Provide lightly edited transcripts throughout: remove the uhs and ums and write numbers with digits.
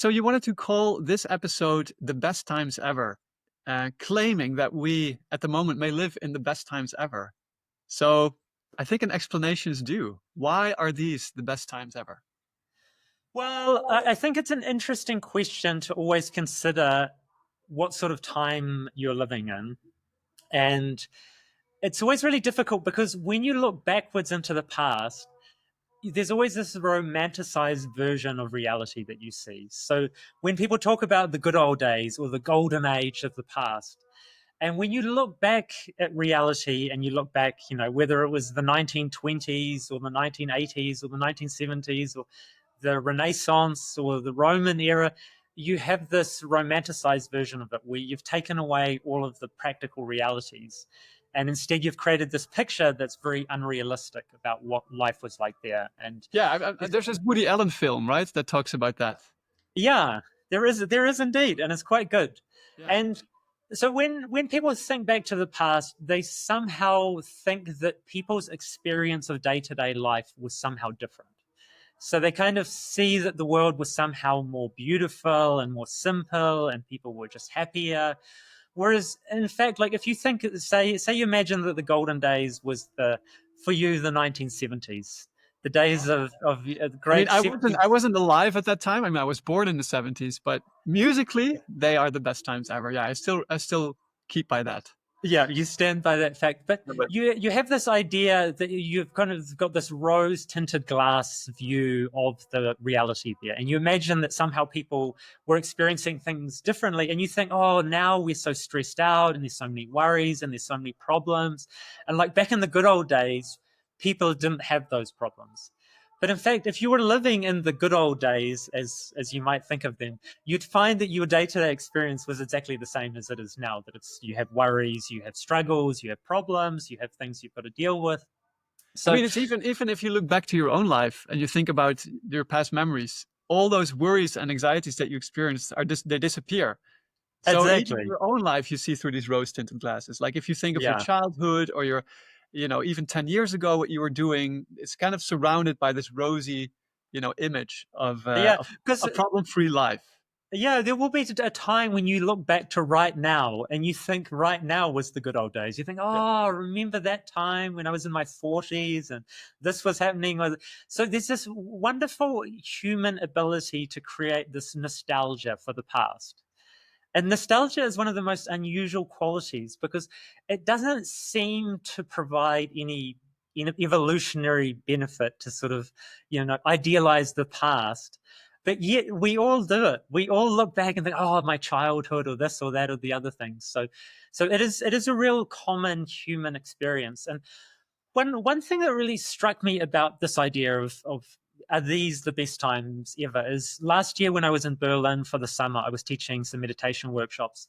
So you wanted to call this episode the best times ever, claiming that we at the moment may live in the best times ever. So I think an explanation is due. Why are these the best times ever? Well, I think it's an interesting question to always consider what sort of time you're living in. And it's always really difficult because when you look backwards into the past, there's always this romanticized version of reality that you see. So when people talk about the good old days or the golden age of the past, and when you look back at reality and you look back, whether it was the 1920s or the 1980s or the 1970s or the Renaissance or the Roman era, you have this romanticized version of it where you've taken away all of the practical realities. And instead, you've created this picture that's very unrealistic about what life was like there. And Yeah, there's this Woody Allen film, right, that talks about that. yeah, there is indeed, and it's quite good. Yeah. And so when people think back to the past, they somehow think that people's experience of day-to-day life was somehow different. So they kind of see that the world was somehow more beautiful and more simple, and people were just happier. Whereas, in fact, like if you think, say you imagine that the golden days was for you the 1970s, the days of the I mean, great I 70s. wasn't alive at that time. I mean, I was born in the 70s, but musically, they are the best times ever. Yeah, I still keep by that. Yeah, you stand by that fact, but Yeah, but you have this idea that you've kind of got this rose tinted glass view of the reality there, and you imagine that somehow people were experiencing things differently, and you think, oh, now we're so stressed out, and there's so many worries, and there's so many problems, and like back in the good old days, people didn't have those problems. But in fact, if you were living in the good old days, as you might think of them, you'd find that your day-to-day experience was exactly the same as it is now. That it's you have worries, you have struggles, you have problems, you have things you've got to deal with. I So mean, it's even if you look back to your own life and you think about your past memories, all those worries and anxieties that you experienced they disappear. So even exactly, your own life, you see through these rose-tinted glasses. Like if you think of your yeah, childhood or even 10 years ago, what you were doing, it's kind of surrounded by this rosy, image of yeah, because a problem-free life. yeah, there will be a time when you look back to right now and you think right now was the good old days. You think, Yeah. oh, remember that time when I was in my 40s and this was happening. So there's this wonderful human ability to create this nostalgia for the past. And nostalgia is one of the most unusual qualities because it doesn't seem to provide any evolutionary benefit to sort of, idealize the past. But yet we all do it. We all look back and think, oh, my childhood or this or that or the other things. So it is a real common human experience. And one thing that really struck me about this idea of are these the best times ever is last year when I was in Berlin for the summer, I was teaching some meditation workshops.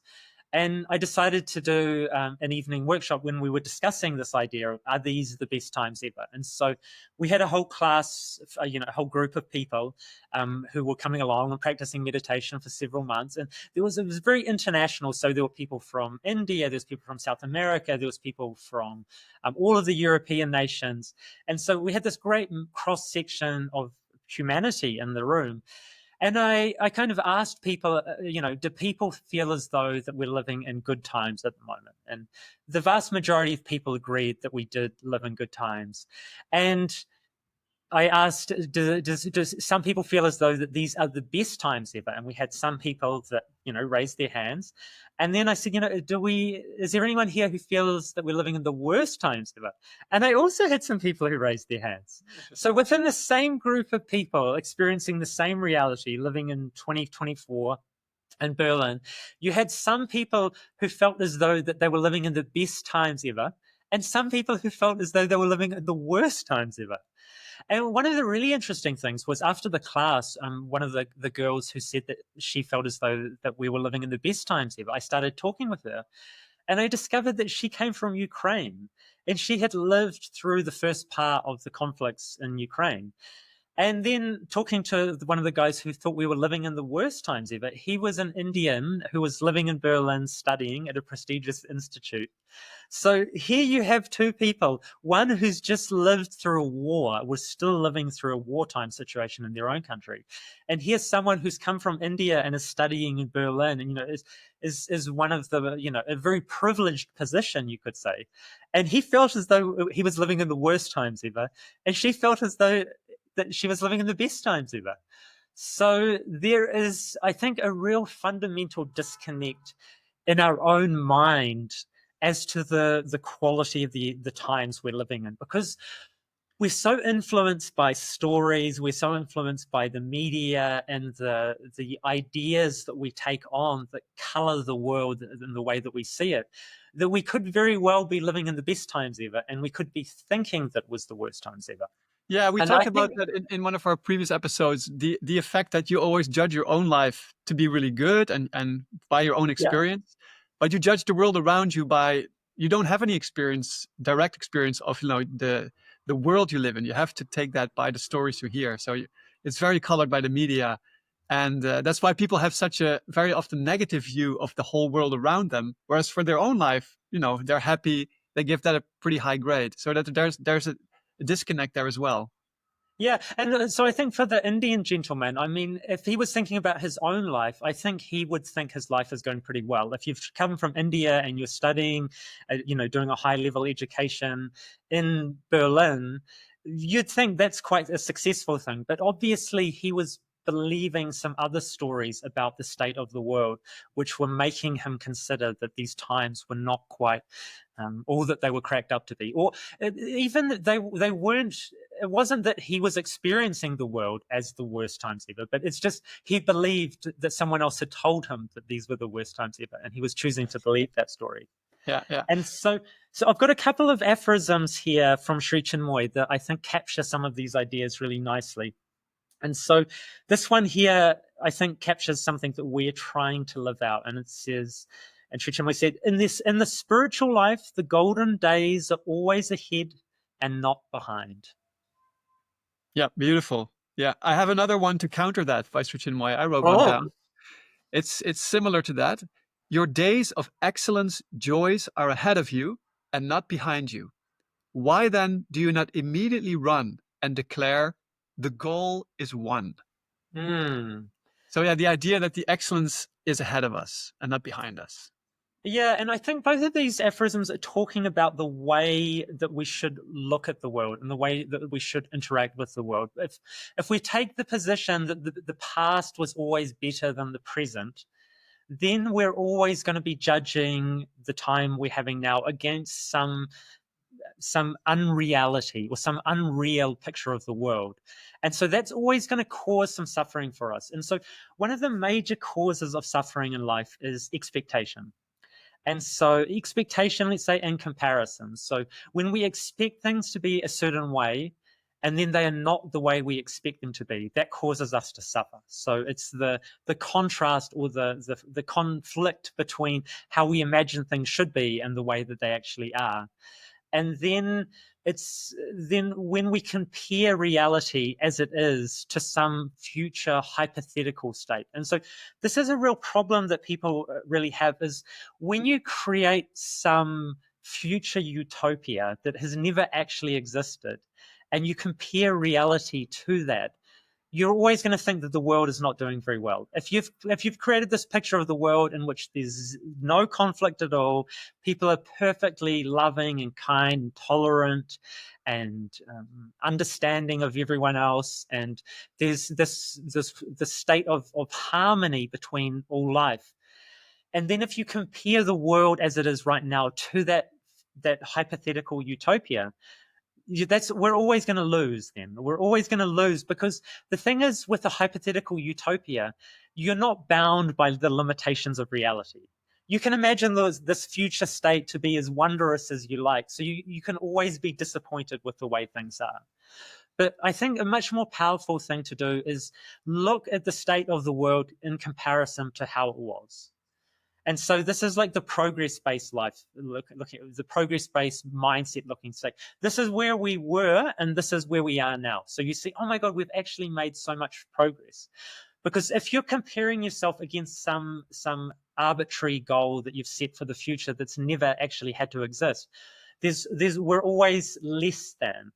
And I decided to do an evening workshop when we were discussing this idea of are these the best times ever? And so we had a whole class, a whole group of people who were coming along and practicing meditation for several months. And it was very international. So there were people from India, there's people from South America, there was people from all of the European nations. And so we had this great cross section of humanity in the room. And I kind of asked people, do people feel as though that we're living in good times at the moment? And the vast majority of people agreed that we did live in good times. And I asked, does some people feel as though that these are the best times ever? And we had some people that, raised their hands. And then I said, is there anyone here who feels that we're living in the worst times ever? And I also had some people who raised their hands. So within the same group of people experiencing the same reality, living in 2024 in Berlin, you had some people who felt as though that they were living in the best times ever, and some people who felt as though they were living in the worst times ever. And one of the really interesting things was after the class, one of the girls who said that she felt as though that we were living in the best times ever, I started talking with her and I discovered that she came from Ukraine and she had lived through the first part of the conflicts in Ukraine. And then talking to one of the guys who thought we were living in the worst times ever, he was an Indian who was living in Berlin studying at a prestigious institute. So here you have two people, one who's just lived through a war, was still living through a wartime situation in their own country. And here's someone who's come from India and is studying in Berlin and, is one of the, a very privileged position, you could say. And he felt as though he was living in the worst times ever. And she felt as though that she was living in the best times ever. So there is, I think, a real fundamental disconnect in our own mind as to the quality of the times we're living in, because we're so influenced by stories, we're so influenced by the media and the ideas that we take on that color the world in the way that we see it, that we could very well be living in the best times ever, and we could be thinking that was the worst times ever. Yeah, we And I talked about think, that in one of our previous episodes, the effect that you always judge your own life to be really good and by your own yeah, experience, but you judge the world around you by you don't have any experience, direct experience of the world you live in. You have to take that by the stories you hear. So it's very colored by the media, and that's why people have such a very often negative view of the whole world around them. Whereas for their own life, they're happy. They give that a pretty high grade. So that there's a disconnect there as well. yeah, and so I think for the Indian gentleman, I mean, if he was thinking about his own life, I think he would think his life is going pretty well. If you've come from India and you're studying, doing a high level education in Berlin, you'd think that's quite a successful thing. But obviously, he was believing some other stories about the state of the world, which were making him consider that these times were not quite all that they were cracked up to be, or even that they weren't. It wasn't that he was experiencing the world as the worst times ever, but it's just he believed that someone else had told him that these were the worst times ever, and he was choosing to believe that story. Yeah, yeah. And so I've got a couple of aphorisms here from Sri Chinmoy that I think capture some of these ideas really nicely. And so this one here, I think, captures something that we're trying to live out. And it says, and Sri Chinmoy said, in the spiritual life, the golden days are always ahead and not behind. Yeah, beautiful. Yeah, I have another one to counter that by Sri Chinmoy. I wrote one Oh, down. It's similar to that. Your days of excellence, joys are ahead of you and not behind you. Why then do you not immediately run and declare the goal is won? hmm. So yeah, the idea that the excellence is ahead of us and not behind us. Yeah, and I think both of these aphorisms are talking about the way that we should look at the world and the way that we should interact with the world. If we take the position that the past was always better than the present, then we're always going to be judging the time we're having now against some unreality or some unreal picture of the world. And so that's always going to cause some suffering for us. And so one of the major causes of suffering in life is expectation. And so expectation, let's say, and comparison. So when we expect things to be a certain way, and then they are not the way we expect them to be, that causes us to suffer. So it's the contrast or the conflict between how we imagine things should be and the way that they actually are. And then when we compare reality as it is to some future hypothetical state. And so this is a real problem that people really have, is when you create some future utopia that has never actually existed and you compare reality to that, you're always going to think that the world is not doing very well. If you've created this picture of the world in which there's no conflict at all, people are perfectly loving and kind and tolerant and understanding of everyone else, and there's this state of harmony between all life. And then if you compare the world as it is right now to that hypothetical utopia, we're always going to lose. Then we're always going to lose, because the thing is, with a hypothetical utopia, you're not bound by the limitations of reality. You can imagine this future state to be as wondrous as you like, so you can always be disappointed with the way things are. But I think a much more powerful thing to do is look at the state of the world in comparison to how it was. And so this is like the progress-based life, looking at the progress-based mindset, looking say, this is where we were and this is where we are now. So you see, oh my God, we've actually made so much progress. Because if you're comparing yourself against some arbitrary goal that you've set for the future that's never actually had to exist, we're always less than.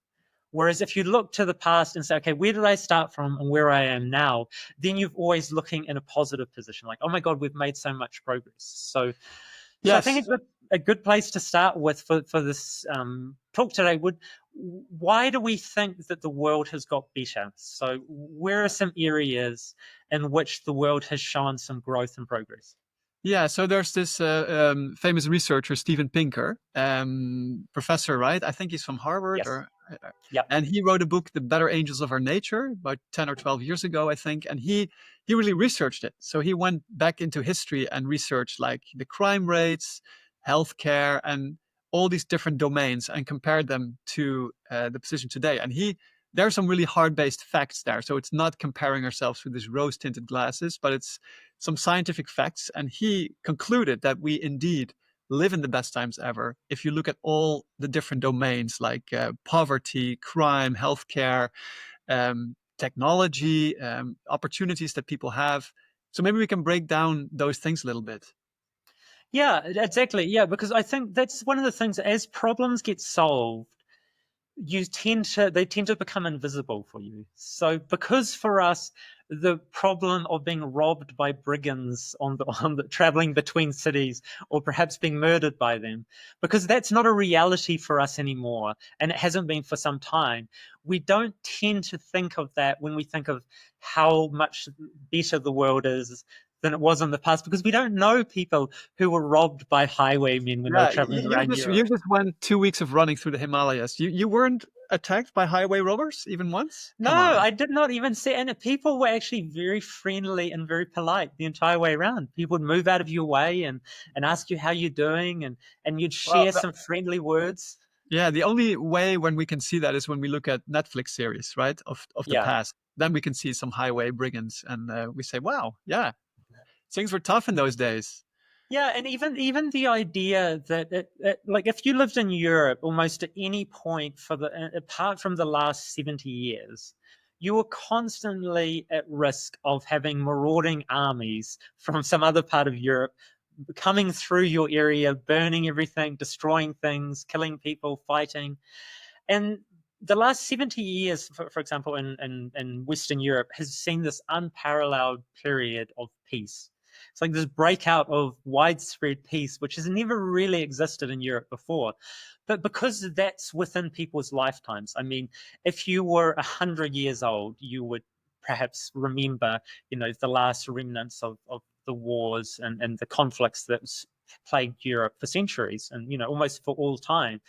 Whereas if you look to the past and say, okay, where did I start from and where I am now, then you're always looking in a positive position, like, oh my God, we've made so much progress. So I Yes. think a good place to start with for this talk today would, why do we think that the world has got better? So where are some areas in which the world has shown some growth and progress? Yeah, so there's this famous researcher, Steven Pinker, professor, right? I think he's from Harvard, Yes. or Yep. and he wrote a book, The Better Angels of Our Nature, about 10 or 12 years ago, I think. And he really researched it. So he went back into history and researched like the crime rates, healthcare, and all these different domains, and compared them to the position today. And there are some really hard-based facts there. So it's not comparing ourselves with these rose-tinted glasses, but it's some scientific facts. And he concluded that we indeed live in the best times ever if you look at all the different domains like poverty, crime, healthcare, technology, opportunities that people have. So maybe we can break down those things a little bit. Yeah, exactly. Yeah, because I think that's one of the things, as problems get solved, they tend to become invisible for you. So because for us, the problem of being robbed by brigands on the traveling between cities, or perhaps being murdered by them, because that's not a reality for us anymore, and it hasn't been for some time, we don't tend to think of that when we think of how much better the world is than it was in the past, because we don't know people who were robbed by highwaymen when they were Yeah, traveling you around just you Europe. just went 2 weeks of running through the Himalayas. You weren't attacked by highway robbers even once? No, Come on. I did not even see, and people were actually very friendly and very polite the entire way around. People would move out of your way and ask you how you're doing, and you'd Well, share some friendly words. yeah, the only way when we can see that is when we look at Netflix series, right, of the Yeah. past. Then we can see some highway brigands, and we say, "Wow, yeah, things were tough in those days." Yeah, and even the idea that like if you lived in Europe almost at any point for the apart from the last 70 years, you were constantly at risk of having marauding armies from some other part of Europe coming through your area, burning everything, destroying things, killing people, fighting. And the last 70 years, for example, in Western Europe, has seen this unparalleled period of peace. It's like this breakout of widespread peace, which has never really existed in Europe before. But because that's within people's lifetimes, I mean, if you were 100 years old, you would perhaps remember, the last remnants of the wars and the conflicts that plagued Europe for centuries and, almost for all time.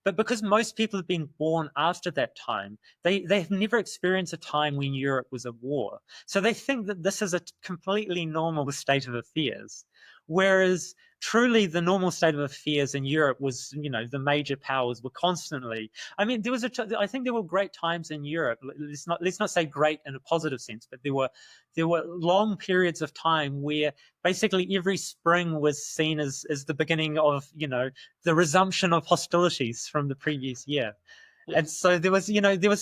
But because most people have been born after that time, they've never experienced a time when Europe was at war. So they think that this is a completely normal state of affairs. Whereas truly the normal state of affairs in Europe was, the major powers were constantly. I mean, I think there were great times in Europe. Let's not say great in a positive sense, but there were long periods of time where basically every spring was seen as the beginning of, the resumption of hostilities from the previous year. Yeah. And so there was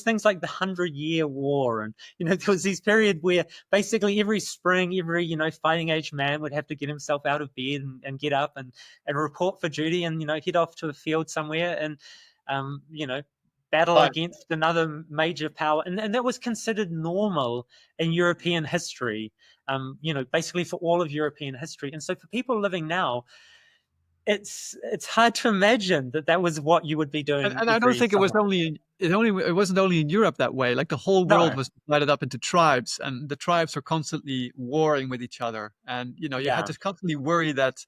things like the 100-Year War, and there was this period where basically every spring, every fighting age man would have to get himself out of bed and get up and report for duty, and head off to a field somewhere and um, you know battle But against another major power, and that was considered normal in European history, basically for all of European history. And so for people living now, it's hard to imagine that that was what you would be doing and I don't every think it was summer. it wasn't only in Europe that way. Like the whole world No. was divided up into tribes, and the tribes were constantly warring with each other. And you had Yeah. to constantly worry that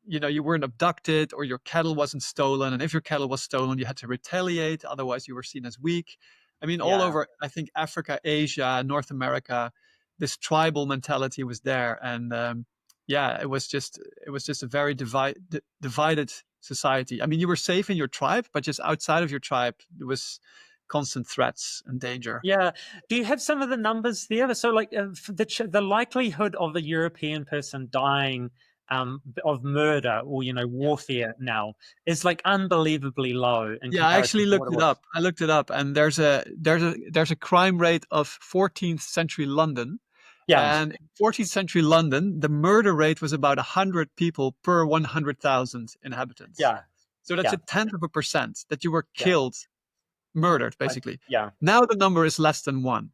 you weren't abducted or your cattle wasn't stolen. And if your cattle was stolen, you had to retaliate. Otherwise, you were seen as weak. I mean, all Yeah. over, I think Africa, Asia, North America, this tribal mentality was there. And yeah, it was just a very divided society. I mean, you were safe in your tribe, but just outside of your tribe, there was constant threats and danger. Yeah. Do you have some of the numbers there? So, like, the likelihood of a European person dying of murder or warfare now is like unbelievably low in Yeah, I comparison actually to what looked it it was. up. I looked it up, and there's a crime rate of 14th century London, Yeah, and in 14th century London, the murder rate was about 100 people per 100,000 inhabitants. yeah, So that's a yeah, tenth of a percent that you were yeah, killed, murdered, basically. yeah. Now the number is less than one.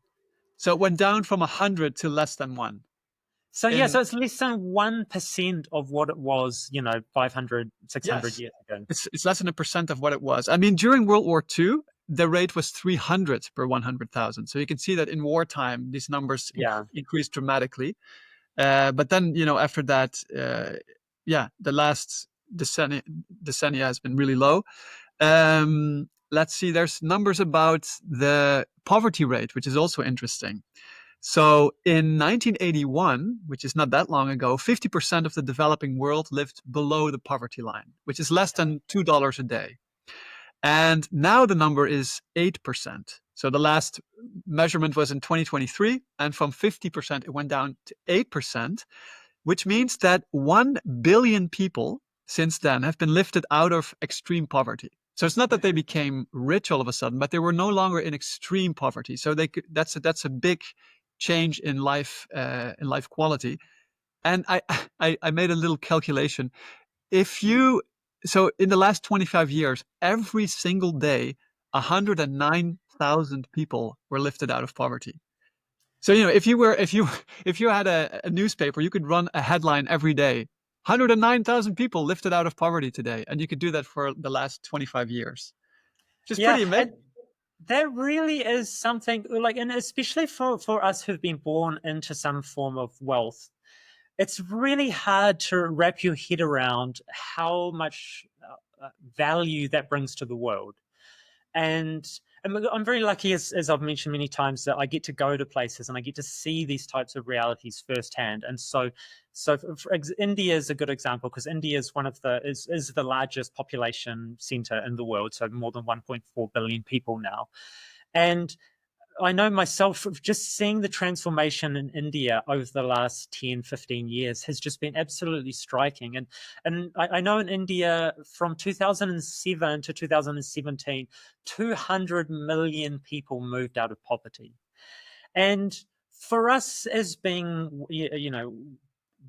So it went down from 100 to less than one. So yeah, In so it's less than 1% of what it was, 500, 600 Yes, years ago. it's less than a percent of what it was. I mean, during World War II, the rate was 300 per 100,000. So you can see that in wartime, these numbers Yeah. increased dramatically. But then, after that, yeah, the last decennia has been really low. Let's see, there's numbers about the poverty rate, which is also interesting. So in 1981, which is not that long ago, 50% of the developing world lived below the poverty line, which is less than $2 a day. And now the number is 8%. So the last measurement was in 2023, and from 50%, it went down to 8%, which means that 1 billion people since then have been lifted out of extreme poverty. So it's not that they became rich all of a sudden, but they were no longer in extreme poverty. So that's a big change in life quality. And I made a little calculation. If you So in the last 25 years, every single day, 109,000 people were lifted out of poverty. So if you had a newspaper, you could run a headline every day. 109,000 people lifted out of poverty today, and you could do that for the last 25 years, which is Yeah, pretty and amazing. that really is something like, and especially for us who've been born into some form of wealth, it's really hard to wrap your head around how much value that brings to the world. And I'm very lucky, as I've mentioned many times, that I get to go to places and I get to see these types of realities firsthand. And so India is a good example, because India is one of the is the largest population center in the world, so more than 1.4 billion people now. And I know myself, just seeing the transformation in India over the last 10, 15 years has just been absolutely striking. And I know in India from 2007 to 2017, 200 million people moved out of poverty. And for us, as being,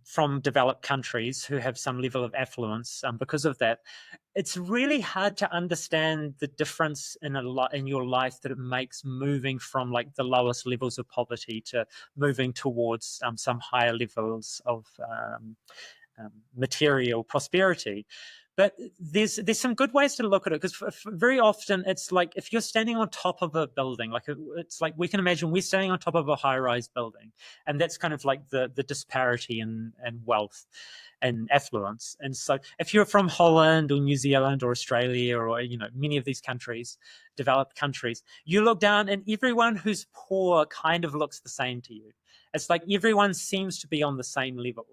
from developed countries who have some level of affluence, because of that, it's really hard to understand the difference in your life that it makes, moving from like the lowest levels of poverty to moving towards some higher levels of material prosperity. But there's some good ways to look at it, because very often it's like, if you're standing on top of a building, like it's like, we can imagine we're standing on top of a high-rise building, and that's kind of like the disparity in wealth and affluence. And so if you're from Holland or New Zealand or Australia, or many of these countries, developed countries, you look down and everyone who's poor kind of looks the same to you. It's like everyone seems to be on the same level.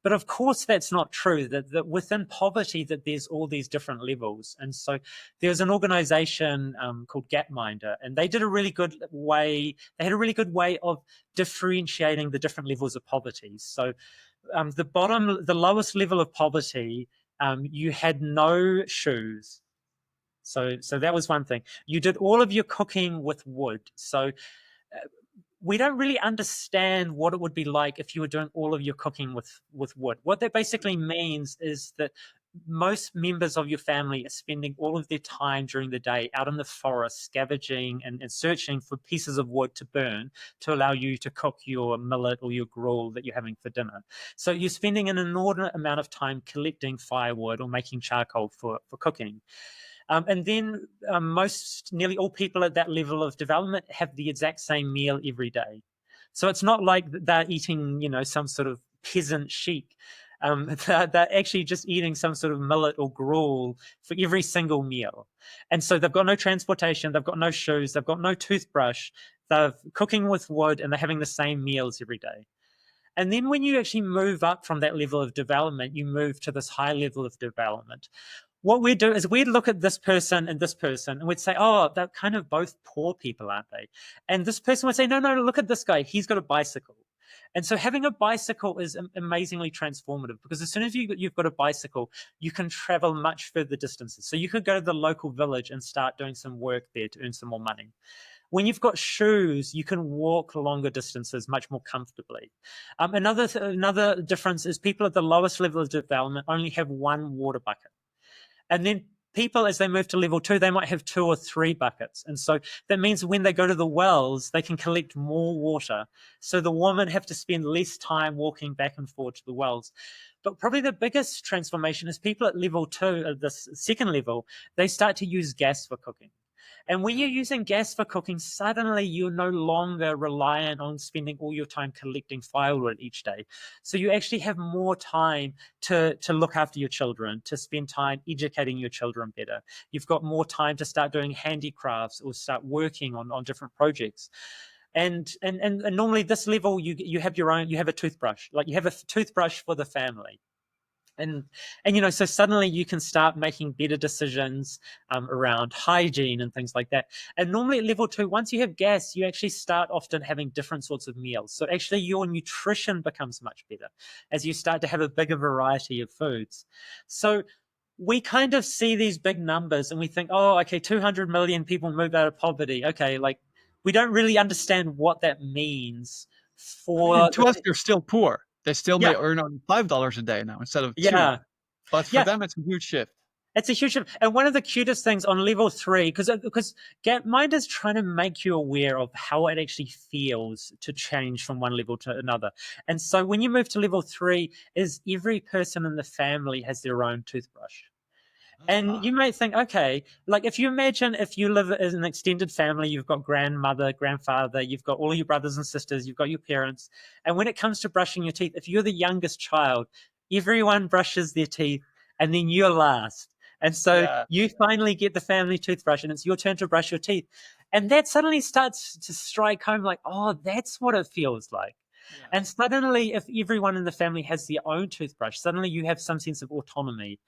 But of course, that's not true. That within poverty, that there's all these different levels. And so there's an organization called Gapminder, and they did a really good way. They had a really good way of differentiating the different levels of poverty. So the lowest level of poverty, you had no shoes. So that was one thing. You did all of your cooking with wood. So we don't really understand what it would be like if you were doing all of your cooking with wood. What that basically means is that most members of your family are spending all of their time during the day out in the forest, scavenging and searching for pieces of wood to burn to allow you to cook your millet or your gruel that you're having for dinner. So you're spending an inordinate amount of time collecting firewood or making charcoal for cooking. And then nearly all people at that level of development have the exact same meal every day. So it's not like they're eating, some sort of peasant chic. They're actually just eating some sort of millet or gruel for every single meal. And so they've got no transportation, they've got no shoes, they've got no toothbrush, they're cooking with wood, and they're having the same meals every day. And then when you actually move up from that level of development, you move to this high level of development. What we do is we'd look at this person, and we'd say, oh, they're kind of both poor people, aren't they? And this person would say, no, no, look at this guy. He's got a bicycle. And so having a bicycle is amazingly transformative, because as soon as you've got a bicycle, you can travel much further distances. So you could go to the local village and start doing some work there to earn some more money. When you've got shoes, you can walk longer distances much more comfortably. Another difference is people at the lowest level of development only have one water bucket. And then people, as they move to level 2, they might have 2 or 3 buckets. And so that means when they go to the wells, they can collect more water. So the women have to spend less time walking back and forth to the wells. But probably the biggest transformation is people at level 2, at this second level, they start to use gas for cooking. And when you're using gas for cooking, suddenly you're no longer reliant on spending all your time collecting firewood each day. So you actually have more time to look after your children, to spend time educating your children better. You've got more time to start doing handicrafts or start working on different projects. And normally this level, you have a toothbrush, like you have a toothbrush for the family. And so suddenly you can start making better decisions around hygiene and things like that. And normally at level 2, once you have gas, you actually start often having different sorts of meals. So actually your nutrition becomes much better as you start to have a bigger variety of foods. So we kind of see these big numbers and we think, oh, okay, 200 million people move out of poverty. Okay, like we don't really understand what that means I mean, for to us, they're still poor. They still may yeah, earn only $5 a day now instead of 2. yeah, But for yeah. them, it's a huge shift. It's a huge, and one of the cutest things on level 3, because Gapmind is trying to make you aware of how it actually feels to change from one level to another. And so when you move to level 3, is every person in the family has their own toothbrush. And Ah, you might think, okay, like if you imagine if you live as an extended family, you've got grandmother, grandfather, you've got all your brothers and sisters, you've got your parents. And when it comes to brushing your teeth, if you're the youngest child, everyone brushes their teeth and then you're last. And so yeah, you finally get the family toothbrush and it's your turn to brush your teeth. And that suddenly starts to strike home like, oh, that's what it feels like. yeah. And suddenly, if everyone in the family has their own toothbrush, suddenly you have some sense of autonomy.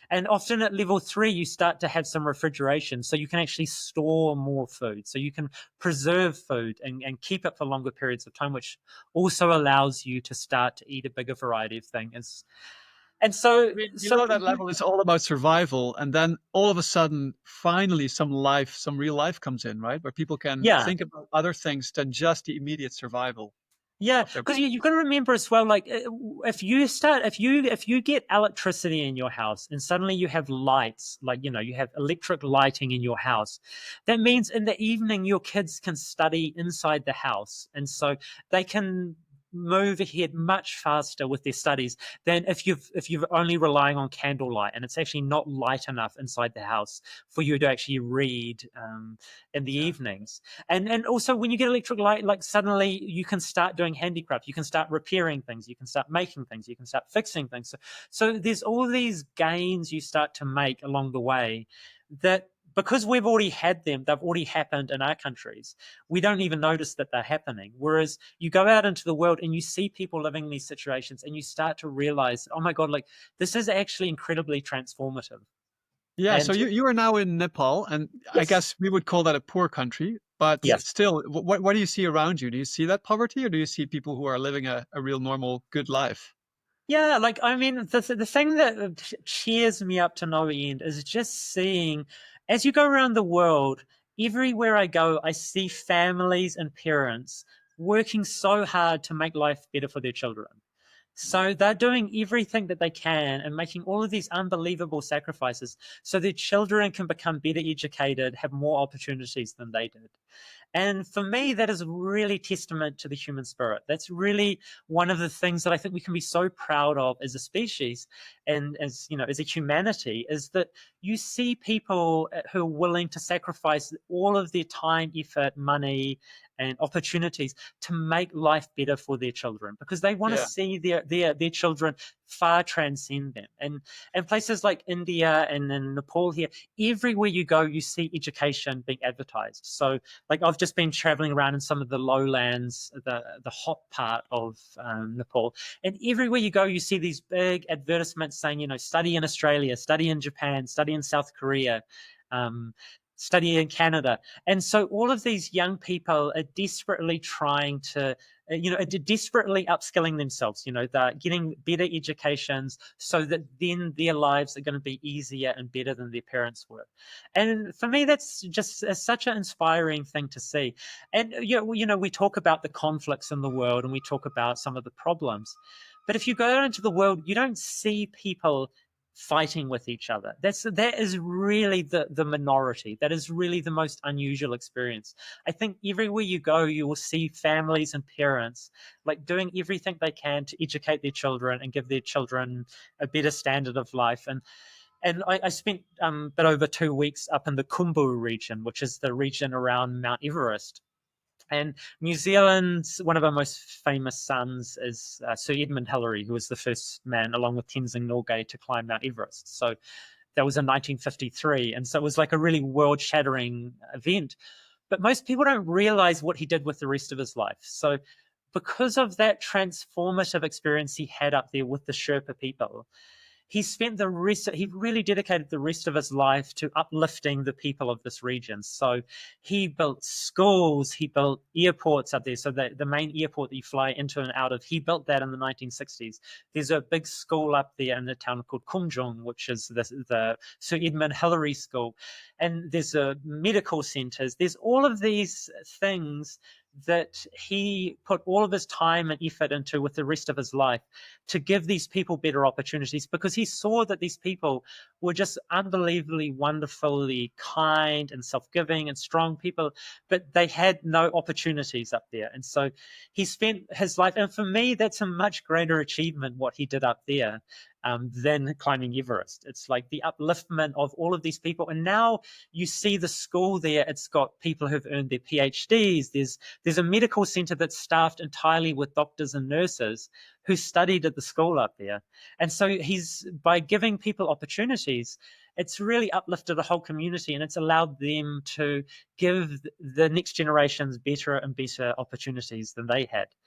And often at level 3, you start to have some refrigeration. So you can actually store more food. So you can preserve food and keep it for longer periods of time, which also allows you to start to eat a bigger variety of things. And I so, mean, so that level is all about survival, and then all of a sudden, finally, some life, some real life comes in, right? Where people can yeah, think about other things than just the immediate survival yeah, of their because body. you've got to remember as well, like if you get electricity in your house and suddenly you have lights, like you have electric lighting in your house, that means in the evening your kids can study inside the house, and so they can move ahead much faster with their studies than if you're only relying on candlelight and it's actually not light enough inside the house for you to actually read in the Yeah. evenings. And also when you get electric light, like suddenly you can start doing handicraft, you can start repairing things, you can start making things, you can start fixing things. So there's all these gains you start to make along the way that, because we've already had them, they've already happened in our countries, we don't even notice that they're happening. Whereas you go out into the world and you see people living in these situations and you start to realize, oh my God, like this is actually incredibly transformative. Yeah, so And you are now in Nepal, and I yes, guess we would call that a poor country, but yes. still, what do you see around you? Do you see that poverty, or do you see people who are living a real normal, good life? Yeah, like I mean, the thing that cheers me up to no end is just seeing, as you go around the world, everywhere I go, I see families and parents working so hard to make life better for their children. So they're doing everything that they can and making all of these unbelievable sacrifices so their children can become better educated, have more opportunities than they did. And for me, that is really testament to the human spirit. That's really one of the things that I think we can be so proud of as a species and as a humanity, is that you see people who are willing to sacrifice all of their time, effort, money, and opportunities to make life better for their children because they want to Yeah. see their children far transcend them. And places like India and then Nepal here, everywhere you go, you see education being advertised. So like I've just been traveling around in some of the lowlands, the hot part of Nepal, and everywhere you go, you see these big advertisements saying, study in Australia, study in Japan, study in South Korea. Um, study in Canada. And so all of these young people are desperately trying to, desperately upskilling themselves. They're getting better educations so that then their lives are going to be easier and better than their parents were. And for me, that's just such an inspiring thing to see. And, we talk about the conflicts in the world and we talk about some of the problems. But if you go out into the world, you don't see people fighting with each other. That is really the minority. That is really the most unusual experience. I think everywhere you go, you will see families and parents like doing everything they can to educate their children and give their children a better standard of life. And I spent a bit over 2 weeks up in the Khumbu region, which is the region around Mount Everest. And New Zealand's one of our most famous sons is Sir Edmund Hillary, who was the first man, along with Tenzing Norgay, to climb Mount Everest. So that was in 1953. And so it was like a really world shattering event. But most people don't realize what he did with the rest of his life. So, because of that transformative experience he had up there with the Sherpa people, he really dedicated the rest of his life to uplifting the people of this region. So he built schools, he built airports up there. So the main airport that you fly into and out of, he built that in the 1960s. There's a big school up there in a town called Kumjong, which is the Sir Edmund Hillary School. And there's medical centers. There's all of these things that he put all of his time and effort into with the rest of his life to give these people better opportunities, because he saw that these people were just unbelievably wonderfully kind and self-giving and strong people, but they had no opportunities up there. And so he spent his life, and for me that's a much greater achievement what he did up there than climbing Everest. It's like the upliftment of all of these people. And now you see the school there, it's got people who've earned their PhDs. There's a medical center that's staffed entirely with doctors and nurses who studied at the school up there. And so by giving people opportunities, it's really uplifted a whole community, and it's allowed them to give the next generations better and better opportunities than they had. So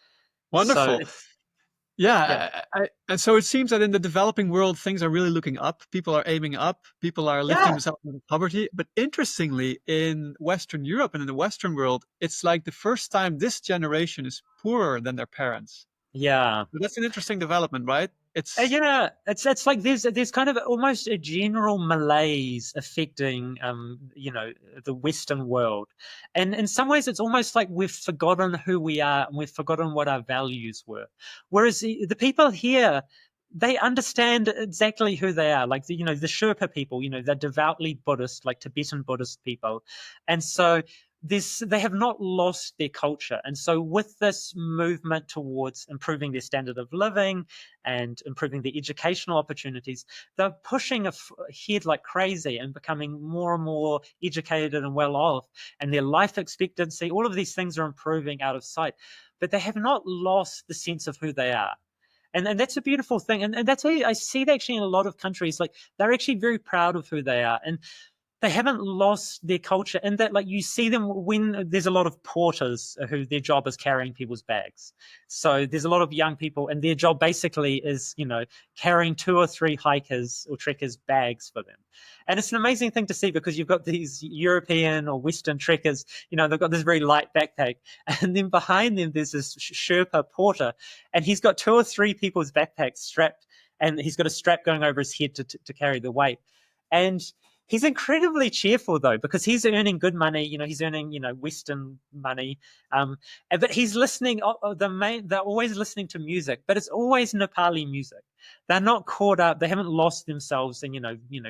Wonderful. it's, yeah, Yeah, and so it seems that in the developing world, things are really looking up. People are aiming up. People are lifting yeah, themselves out of poverty. But interestingly, in Western Europe and in the Western world, it's like the first time this generation is poorer than their parents. yeah. So that's an interesting development, right? It's Yeah, it's like there's kind of almost a general malaise affecting the Western world, and in some ways it's almost like we've forgotten who we are and we've forgotten what our values were. Whereas the people here, they understand exactly who they are. Like the Sherpa people, they're devoutly Buddhist, like Tibetan Buddhist people, and so they have not lost their culture. And so with this movement towards improving their standard of living and improving their educational opportunities, they're pushing ahead like crazy and becoming more and more educated and well off. And their life expectancy, all of these things are improving out of sight. But they have not lost the sense of who they are. And that's a beautiful thing. And that's why I see that actually in a lot of countries, like they're actually very proud of who they are. And they haven't lost their culture, in that like you see them when there's a lot of porters who their job is carrying people's bags. So there's a lot of young people and their job basically is carrying 2 or 3 hikers or trekkers bags for them. And it's an amazing thing to see, because you've got these European or Western trekkers, they've got this very light backpack, and then behind them there's this Sherpa porter, and he's got 2 or 3 people's backpacks strapped, and he's got a strap going over his head to carry the weight. And he's incredibly cheerful though, because he's earning good money. He's earning Western money, but he's listening. They're always listening to music, but it's always Nepali music. They're not caught up. They haven't lost themselves in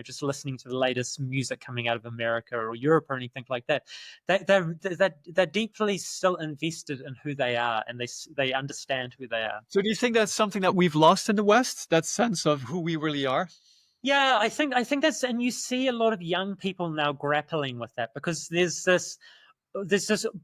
just listening to the latest music coming out of America or Europe or anything like that. They're deeply still invested in who they are, and they understand who they are. so. Do you think that's something that we've lost in the West? That sense of who we really are? Yeah, I think that's, and you see a lot of young people now grappling with that, because there's this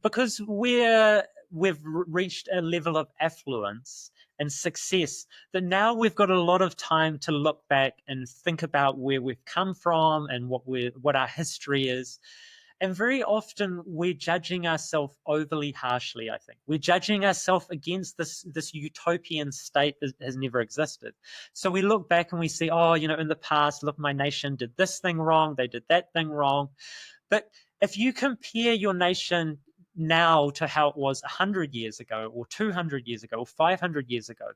because we've reached a level of affluence and success that now we've got a lot of time to look back and think about where we've come from and what our history is. And very often we're judging ourselves overly harshly. I think we're judging ourselves against this utopian state that has never existed. So we look back and we see, oh, in the past, look, my nation did this thing wrong, they did that thing wrong. But if you compare your nation now to how it was 100 years ago or 200 years ago or 500 years ago,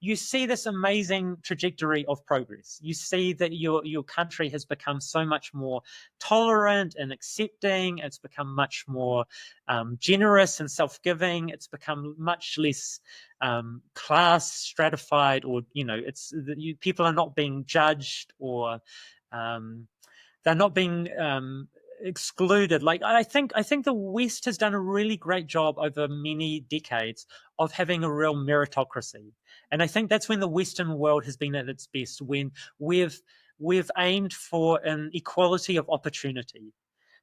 you see this amazing trajectory of progress. You see that your country has become so much more tolerant and accepting. It's become much more generous and self-giving. It's become much less class stratified, or it's people are not being judged, or um, they're not being excluded. Like I think the West has done a really great job over many decades of having a real meritocracy, and I think that's when the Western world has been at its best, when we've we've aimed for an equality of opportunity.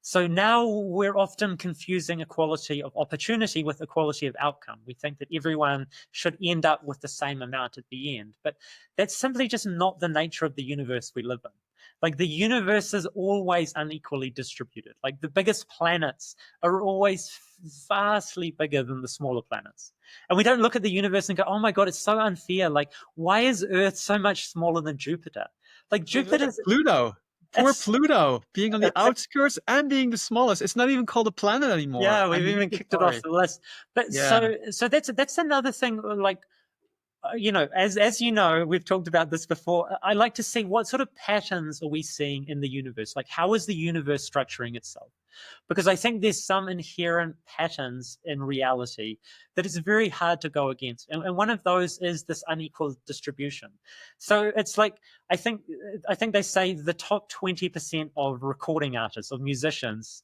So now we're often confusing equality of opportunity with equality of outcome. We think that everyone should end up with the same amount at the end, but that's simply just not the nature of the universe we live in. Like, the universe is always unequally distributed. Like, the biggest planets are always vastly bigger than the smaller planets. And we don't look at the universe and go, oh my God, it's so unfair. Like, why is Earth so much smaller than Jupiter? Like, I mean, look at Jupiter's, Pluto. Poor it's, Pluto, being on the it's outskirts and being the smallest. It's not even called a planet anymore. yeah, we've I'm even really kicked it off sorry. the list. But Yeah. so that's another thing. Like, as you know, we've talked about this before. I like to see what sort of patterns are we seeing in the universe. Like, how is the universe structuring itself? Because I think there's some inherent patterns in reality that is very hard to go against, and one of those is this unequal distribution. So it's like, I think I think they say the top 20% of recording artists, of musicians,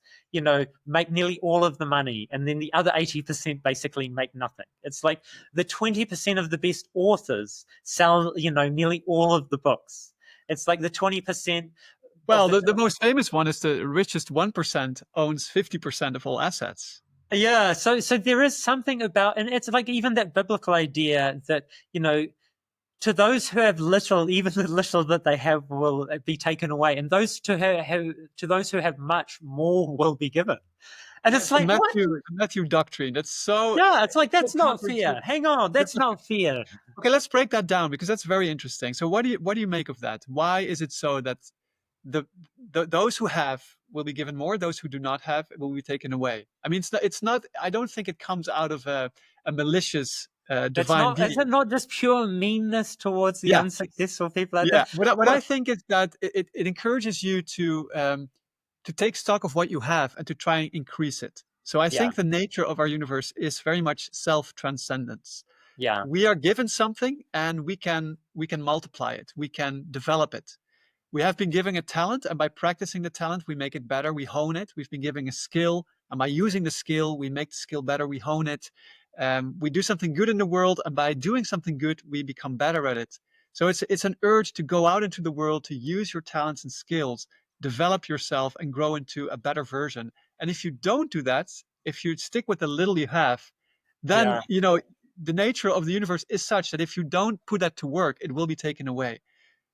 make nearly all of the money, and then the other 80% basically make nothing. It's like the 20% of the best authors sell, nearly all of the books. It's like the 20% of Well, the the most famous one is the richest 1% owns 50% of all assets. Yeah, so there is something about, and it's like even that biblical idea that, to those who have little, even the little that they have will be taken away, and to those who have much, more will be given. And Yeah, it's it's the like, what? Matthew doctrine. That's so Yeah, it's like, so that's not fair. counterintuitive. Hang on, that's That's- not fair. Okay, let's break that down because that's very interesting. So what do you make of that? Why is it so that the, those who have will be given more, those who do not have will be taken away? I mean, it's not. I don't think it comes out of a malicious That's divine not. Is it being. not just pure meanness towards the Yeah, unsuccessful people out there? yeah. What I Well, think is that it encourages you to take stock of what you have and to try and increase it. So I yeah, think the nature of our universe is very much self-transcendence. yeah, We are given something and we can multiply it. We can develop it. We have been given a talent, and by practicing the talent, we make it better. We hone it. We've been given a skill, and by using the skill, we make the skill better. We hone it. We do something good in the world, and by doing something good, we become better at it. So it's an urge to go out into the world, to use your talents and skills, develop yourself, and grow into a better version. And if you don't do that, if you stick with the little you have, then yeah, the nature of the universe is such that if you don't put that to work, it will be taken away.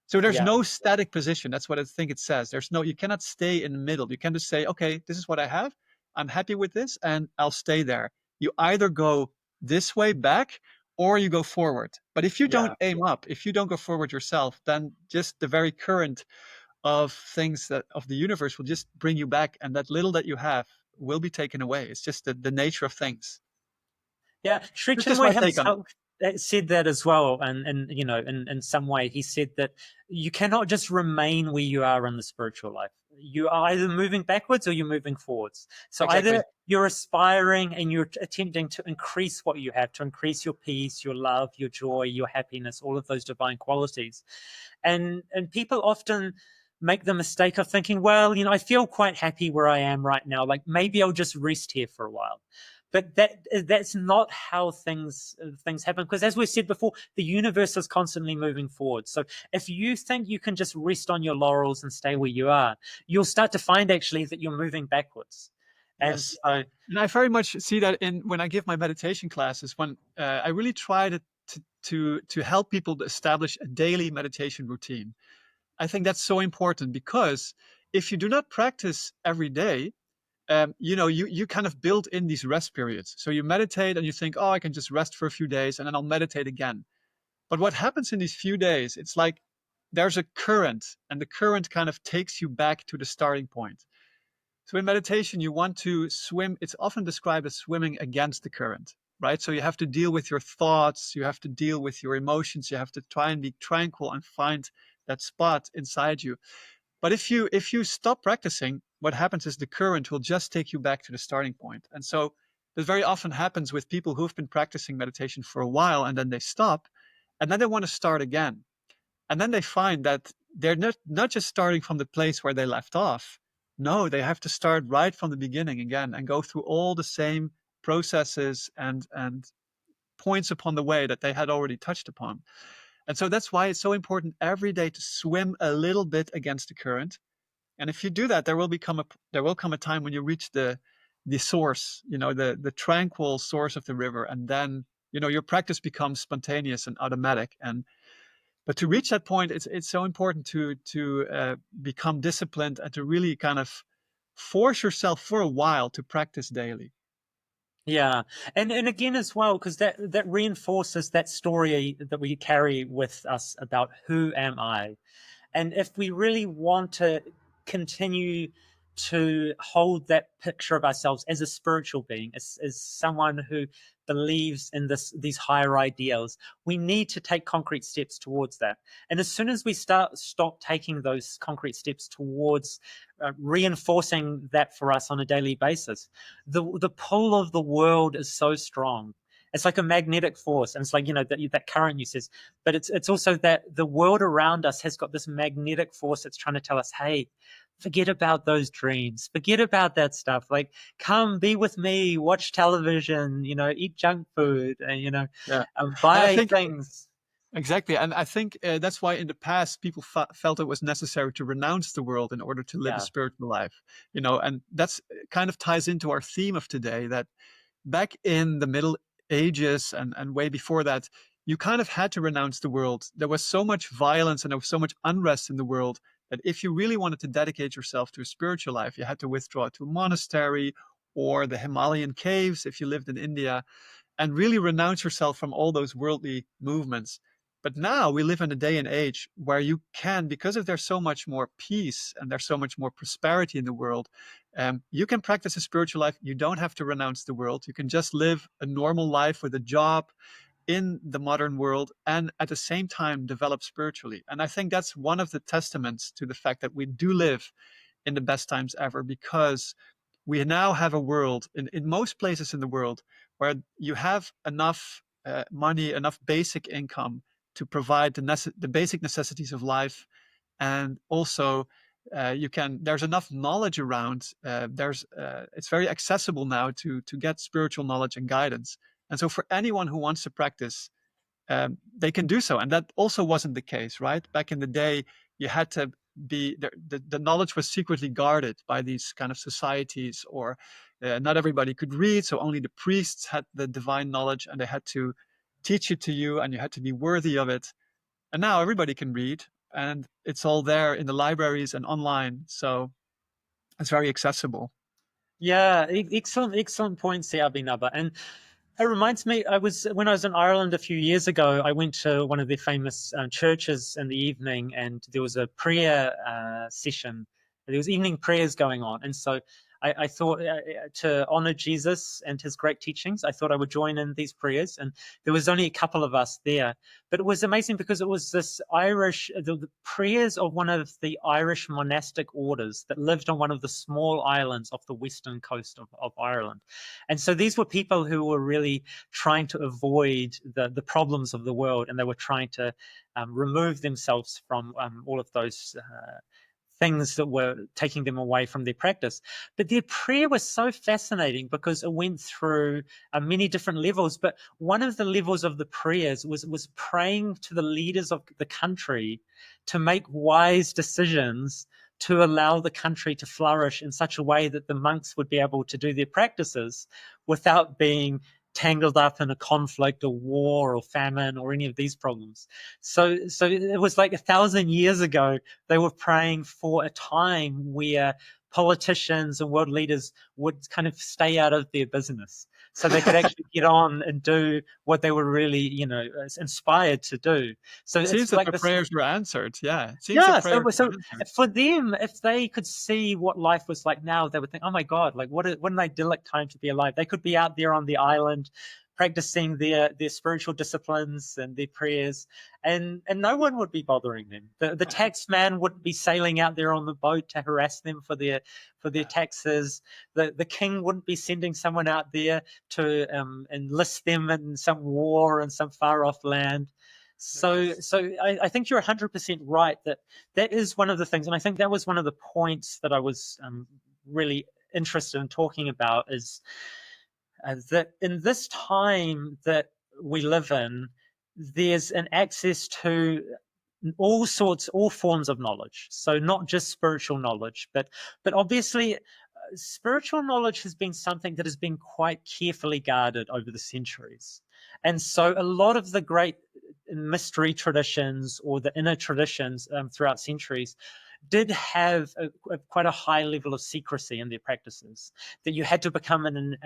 So there's yeah, no static position. That's what I think it says. You cannot stay in the middle. You can just say, okay, this is what I have. I'm happy with this and I'll stay there. You either go this way back or you go forward. But if you don't yeah. aim up, if you don't go forward yourself, then just the very current of things that of the universe will just bring you back. And that little that you have will be taken away. It's just the nature of things. Yeah, Sri That's just my Chinmoy take on it. himself said that as well, and in some way, he said that you cannot just remain where you are in the spiritual life. You are either moving backwards or you're moving forwards. So Exactly. either you're aspiring and you're attempting to increase what you have, to increase your peace, your love, your joy, your happiness, all of those divine qualities, and people often make the mistake of thinking, well, I feel quite happy where I am right now. Like, maybe I'll just rest here for a while. But that's not how things happen, because as we said before, the universe is constantly moving forward. So if you think you can just rest on your laurels and stay where you are, you'll start to find actually that you're moving backwards. And Yes. so, And I very much see that in when I give my meditation classes, when I really try to help people to establish a daily meditation routine. I think that's so important because if you do not practice every day, you kind of build in these rest periods. So you meditate and you think, oh, I can just rest for a few days and then I'll meditate again. But what happens in these few days? It's like there's a current, and the current kind of takes you back to the starting point. So in meditation, you want to swim. It's often described as swimming against the current, right? So you have to deal with your thoughts, you have to deal with your emotions, you have to try and be tranquil and find that spot inside you. But if you stop practicing, what happens is the current will just take you back to the starting point. And so this very often happens with people who've been practicing meditation for a while and then they stop and then they want to start again. And then they find that they're not just starting from the place where they left off. No, they have to start right from the beginning again and go through all the same processes and points upon the way that they had already touched upon. And so that's why it's so important every day to swim a little bit against the current. And if you do that, there will come a time when you reach the source, the tranquil source of the river, and then your practice becomes spontaneous and automatic. And but to reach that point, it's so important to become disciplined and to really kind of force yourself for a while to practice daily. Yeah, and again as well, because that reinforces that story that we carry with us about who am I. And if we really want to continue to hold that picture of ourselves as a spiritual being, as someone who believes in these higher ideals, we need to take concrete steps towards that. And as soon as we stop taking those concrete steps towards reinforcing that for us on a daily basis, the pull of the world is so strong. It's like a magnetic force, and it's like that current you says, but it's also that the world around us has got this magnetic force that's trying to tell us, hey, forget about those dreams, forget about that stuff. Like, come be with me, watch television, eat junk food, and Yeah, and I buy think things. exactly, and I think that's why in the past people felt it was necessary to renounce the world in order to live a Yeah, spiritual life. And that's kind of ties into our theme of today. That back in the Middle Ages and way before that, you kind of had to renounce the world. There was so much violence and there was so much unrest in the world that if you really wanted to dedicate yourself to a spiritual life, you had to withdraw to a monastery or the Himalayan caves if you lived in India and really renounce yourself from all those worldly movements. But now we live in a day and age where you can, because of there's so much more peace and there's so much more prosperity in the world, you can practice a spiritual life. You don't have to renounce the world. You can just live a normal life with a job in the modern world and at the same time develop spiritually. And I think that's one of the testaments to the fact that we do live in the best times ever because we now have a world in most places in the world where you have enough money, enough basic income to provide the basic necessities of life. And also, there's enough knowledge around. It's very accessible now to get spiritual knowledge and guidance. And so, for anyone who wants to practice, they can do so. And that also wasn't the case, right? Back in the day, you had to the knowledge was secretly guarded by these kind of societies, or not everybody could read. So only the priests had the divine knowledge and they had to teach it to you and you had to be worthy of it. And now everybody can read and it's all there in the libraries and online. So it's very accessible. yeah, excellent points there, Abhinaba. And it reminds me, when I was in Ireland a few years ago, I went to one of their famous churches in the evening, and there was a prayer session. There was evening prayers going on, and so I thought to honor Jesus and his great teachings, I thought I would join in these prayers. And there was only a couple of us there, but it was amazing because it was the prayers of one of the Irish monastic orders that lived on one of the small islands off the western coast of Ireland. And so these were people who were really trying to avoid the problems of the world, and they were trying to remove themselves from all of those things that were taking them away from their practice. But their prayer was so fascinating because it went through many different levels. But one of the levels of the prayers was praying to the leaders of the country to make wise decisions to allow the country to flourish in such a way that the monks would be able to do their practices without being tangled up in a conflict or war or famine or any of these problems. So it was like 1,000 years ago, they were praying for a time where politicians and world leaders would kind of stay out of their business. so they could actually get on and do what they were really, inspired to do. So Seems it's that like their this. prayers were answered. Yeah, it seems that Yeah, prayers so were answered. for them, if they could see what life was like now, they would think, "Oh my God, like what an idyllic time to be alive." They could be out there on the island, practicing their spiritual disciplines and their prayers, and no one would be bothering them. The tax man wouldn't be sailing out there on the boat to harass them for their taxes. The king wouldn't be sending someone out there to enlist them in some war in some far off land. So I think you're 100% right that is one of the things, and I think that was one of the points that I was really interested in talking about is that in this time that we live in, there's an access to all forms of knowledge. So not just spiritual knowledge, but obviously spiritual knowledge has been something that has been quite carefully guarded over the centuries. And so a lot of the great mystery traditions or the inner traditions throughout centuries did have quite a high level of secrecy in their practices, that you had to become an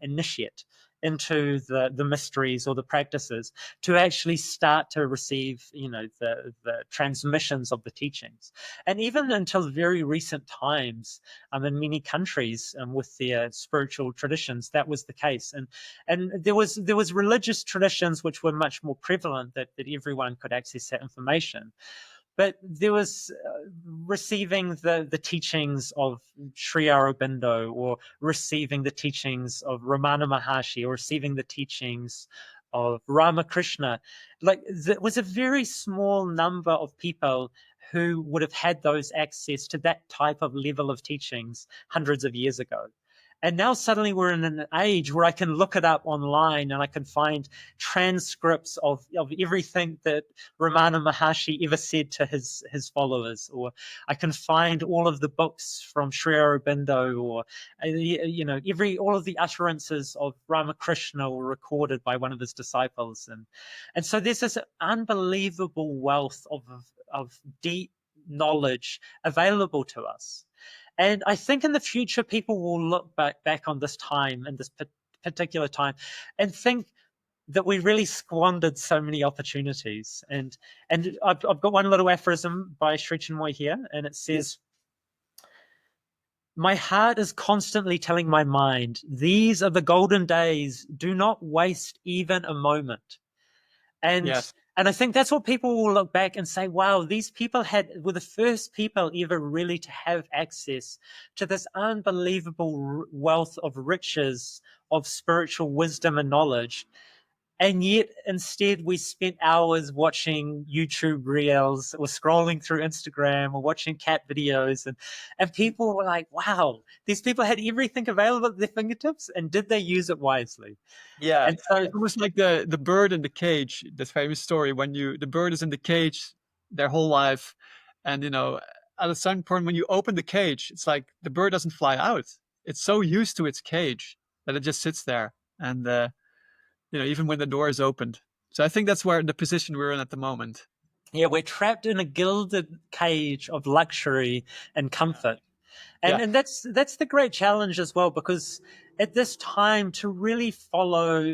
initiate into the mysteries or the practices to actually start to receive the transmissions of the teachings. And even until very recent times, in many countries with their spiritual traditions, that was the case. And there was religious traditions which were much more prevalent, that everyone could access that information. But there was receiving the teachings of Sri Aurobindo, or receiving the teachings of Ramana Maharshi, or receiving the teachings of Ramakrishna. Like, there was a very small number of people who would have had those access to that type of level of teachings hundreds of years ago. And now suddenly we're in an age where I can look it up online and I can find transcripts of everything that Ramana Maharshi ever said to his followers, or I can find all of the books from Sri Aurobindo, or all of the utterances of Ramakrishna were recorded by one of his disciples, and so there's this unbelievable wealth of deep knowledge available to us. And I think in the future, people will look back on this time and this particular time and think that we really squandered so many opportunities. And I've got one little aphorism by Sri Chinmoy here, and it says, "My heart is constantly telling my mind, these are the golden days. Do not waste even a moment." And Yes. and I think that's what people will look back and say, wow, these people were the first people ever really to have access to this unbelievable wealth of riches, of spiritual wisdom and knowledge. And yet, instead, we spent hours watching YouTube reels, or scrolling through Instagram, or watching cat videos. And people were like, wow, these people had everything available at their fingertips. And did they use it wisely? Yeah, And so, it's almost like the bird in the cage, the famous story when the bird is in the cage their whole life, and at a certain point when you open the cage, it's like the bird doesn't fly out. It's so used to its cage that it just sits there, and even when the door is opened. So I think that's where the position we're in at the moment. yeah, we're trapped in a gilded cage of luxury and comfort. And Yeah, and that's the great challenge as well, because at this time, to really follow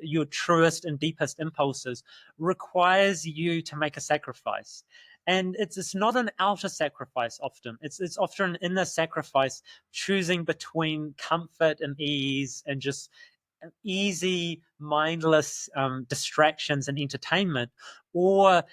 your truest and deepest impulses requires you to make a sacrifice. And it's not an outer sacrifice often. It's often an inner sacrifice, choosing between comfort and ease and just easy, mindless distractions and entertainment, or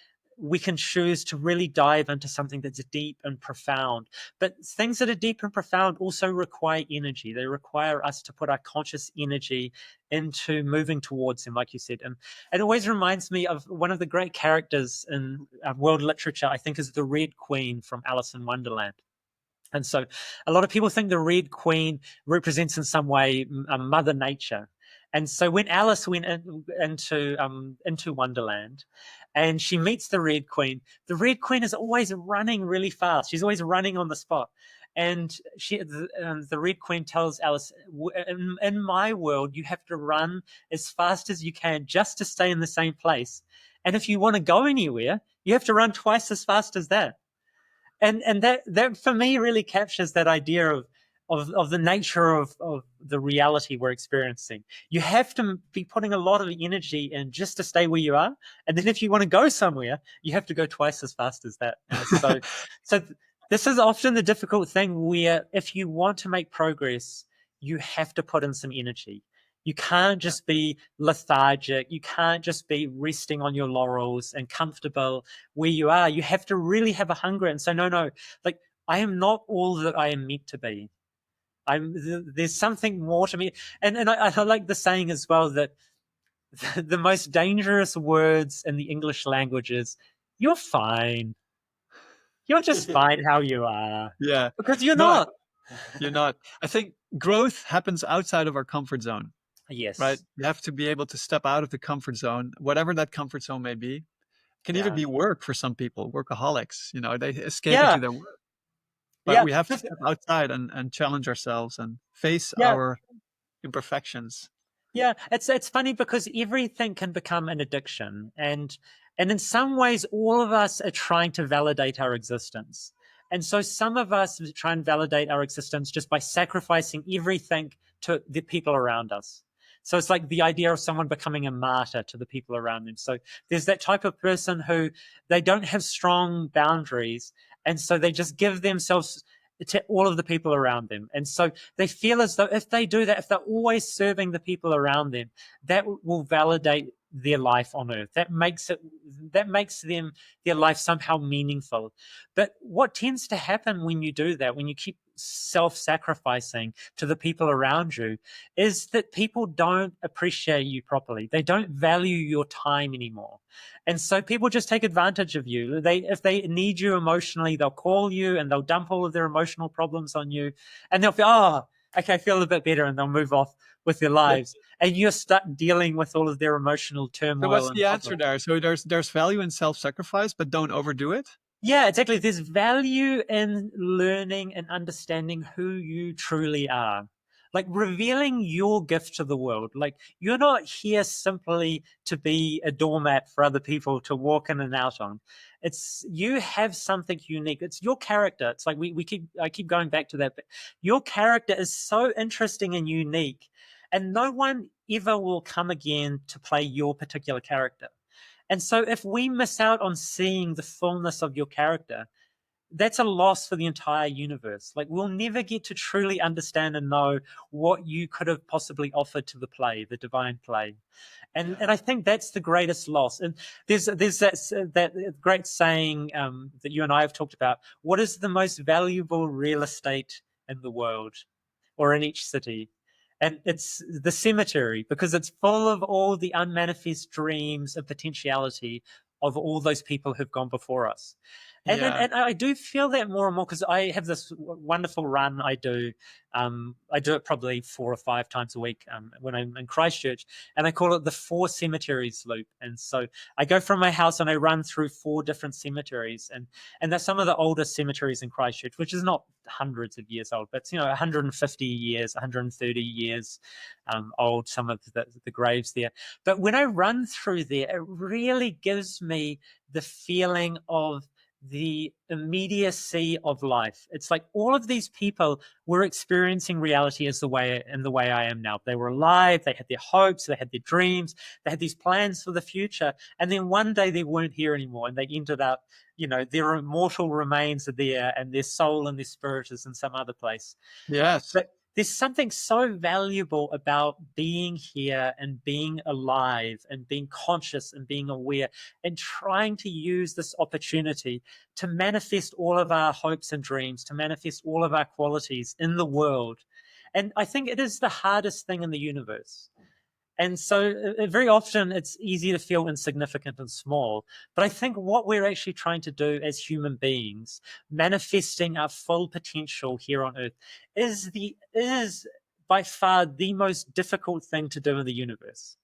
we can choose to really dive into something that's deep and profound. But things that are deep and profound also require energy. They require us to put our conscious energy into moving towards them, like you said. And it always reminds me of one of the great characters in world literature, I think, is the Red Queen from Alice in Wonderland. And so a lot of people think the Red Queen represents in some way Mother Nature. And so when Alice went into Wonderland and she meets the Red Queen is always running really fast. She's always running on the spot. And the Red Queen tells Alice, in my world, you have to run as fast as you can just to stay in the same place. And if you want to go anywhere, you have to run twice as fast as that. And that for me really captures that idea of the nature of the reality we're experiencing. You have to be putting a lot of energy in just to stay where you are, and then if you want to go somewhere, you have to go twice as fast as that. So this is often the difficult thing, where if you want to make progress, you have to put in some energy. You can't Yeah. just be lethargic. You can't just be resting on your laurels and comfortable where you are. You have to really have a hunger and say, no, no, like, I am not all that I am meant to be. There's something more to me. And I like the saying as well that the most dangerous words in the English language is, you're fine. You're just fine how you are. Yeah. Because you're No, not. you're not. I think growth happens outside of our comfort zone, right? Yes. You have to be able to step out of the comfort zone, whatever that comfort zone may be. It can even Yeah. be work for some people, workaholics, they escape Yeah. into their work. But Yeah. we have to step outside and challenge ourselves and face Yeah. our imperfections. Yeah, it's funny because everything can become an addiction, and in some ways, all of us are trying to validate our existence. And so some of us try and validate our existence just by sacrificing everything to the people around us. So it's like the idea of someone becoming a martyr to the people around them. So there's that type of person who they don't have strong boundaries, and so they just give themselves to all of the people around them. And so they feel as though if they do that, if they're always serving the people around them, that will validate their life on earth. That makes them their life somehow meaningful. But what tends to happen when you do that, when you keep self-sacrificing to the people around you, is that people don't appreciate you properly. They don't value your time anymore. And so people just take advantage of you. If they need you emotionally, they'll call you and they'll dump all of their emotional problems on you, and they'll feel, oh, okay, I feel a bit better, and they'll move off with their Yeah. lives. And you're stuck dealing with all of their emotional So turmoil what's and the answer problems. there? So there's value in self-sacrifice, but don't overdo it. Yeah, exactly. There's value in learning and understanding who you truly are. Like revealing your gift to the world. Like you're not here simply to be a doormat for other people to walk in and out on. It's you have something unique. It's your character. It's like I keep going back to that, but your character is so interesting and unique. And no one ever will come again to play your particular character. And so if we miss out on seeing the fullness of your character, that's a loss for the entire universe. Like we'll never get to truly understand and know what you could have possibly offered to the play, the divine play. And Yeah. and I think that's the greatest loss. And there's that great saying that you and I have talked about. What is the most valuable real estate in the world, or in each city? And it's the cemetery, because it's full of all the unmanifest dreams and potentiality of all those people who've gone before us. Yeah. And I do feel that more and more, because I have this wonderful run I do. I do it probably 4 or 5 times a week when I'm in Christchurch, and I call it the Four Cemeteries Loop. And so I go from my house and I run through 4 different cemeteries, and that's some of the oldest cemeteries in Christchurch, which is not hundreds of years old, but 150 years, 130 years old. Some of the graves there. But when I run through there, it really gives me the feeling of the immediacy of life. It's like all of these people were experiencing reality as the way I am now. They were alive, they had their hopes, they had their dreams, they had these plans for the future, and then one day they weren't here anymore, and they ended up, their immortal remains are there, and their soul and their spirit is in some other place. Yes. But there's something so valuable about being here and being alive and being conscious and being aware and trying to use this opportunity to manifest all of our hopes and dreams, to manifest all of our qualities in the world. And I think it is the hardest thing in the universe. And so very often it's easy to feel insignificant and small. But I think what we're actually trying to do as human beings, manifesting our full potential here on earth, is by far the most difficult thing to do in the universe.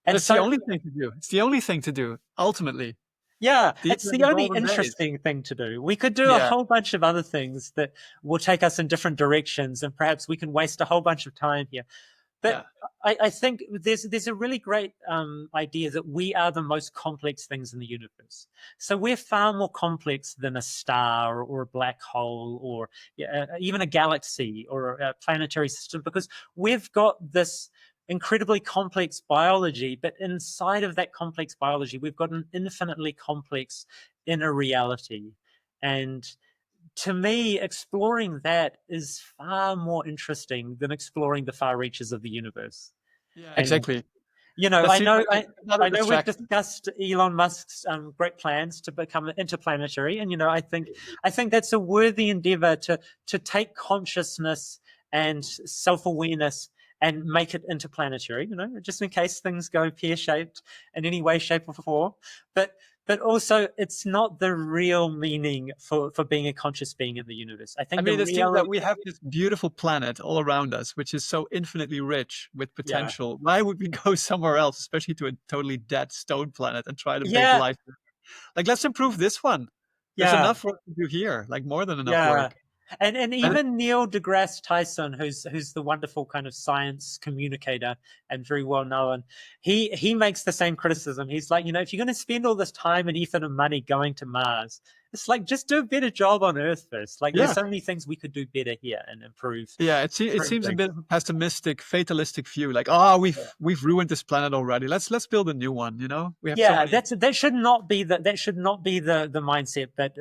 But And it's the so only thing to do. It's the only thing to do, ultimately. yeah, These it's are the the only golden days. interesting thing to do. We could do a Yeah. whole bunch of other things that will take us in different directions, and perhaps we can waste a whole bunch of time here. But Yeah, I think there's a really great idea that we are the most complex things in the universe. So we're far more complex than a star or a black hole or even a galaxy or a planetary system, because we've got this incredibly complex biology, but inside of that complex biology, we've got an infinitely complex inner reality. And to me, exploring that is far more interesting than exploring the far reaches of the universe. yeah, And exactly. you know, That I seems know, like another I know we've distraction. discussed Elon Musk's great plans to become interplanetary, and I think that's a worthy endeavor to take consciousness and self awareness and make it interplanetary. You know, just in case things go pear shaped in any way, shape, or form. But but also, it's not the real meaning for being a conscious being in the universe. I I think the mean, it seems real, that we have this beautiful planet all around us, which is so infinitely rich with yeah, potential. Why would we go somewhere else, especially to a totally dead stone planet, and try to make yeah, life? Like, let's improve this one. There's yeah. enough work to do here, like more than enough Yeah. work. And And even Neil deGrasse Tyson, who's the wonderful kind of science communicator and very well known, he makes the same criticism. He's like, if you're going to spend all this time and effort and money going to Mars, it's like just do a better job on Earth first. Like there's yeah, so many things we could do better here and improve yeah, it certain seems a bit things. of a pessimistic, fatalistic view. Like, oh, we've ruined this planet already. Let's build a new one. You know, we have so Yeah, many. that should not be the mindset. But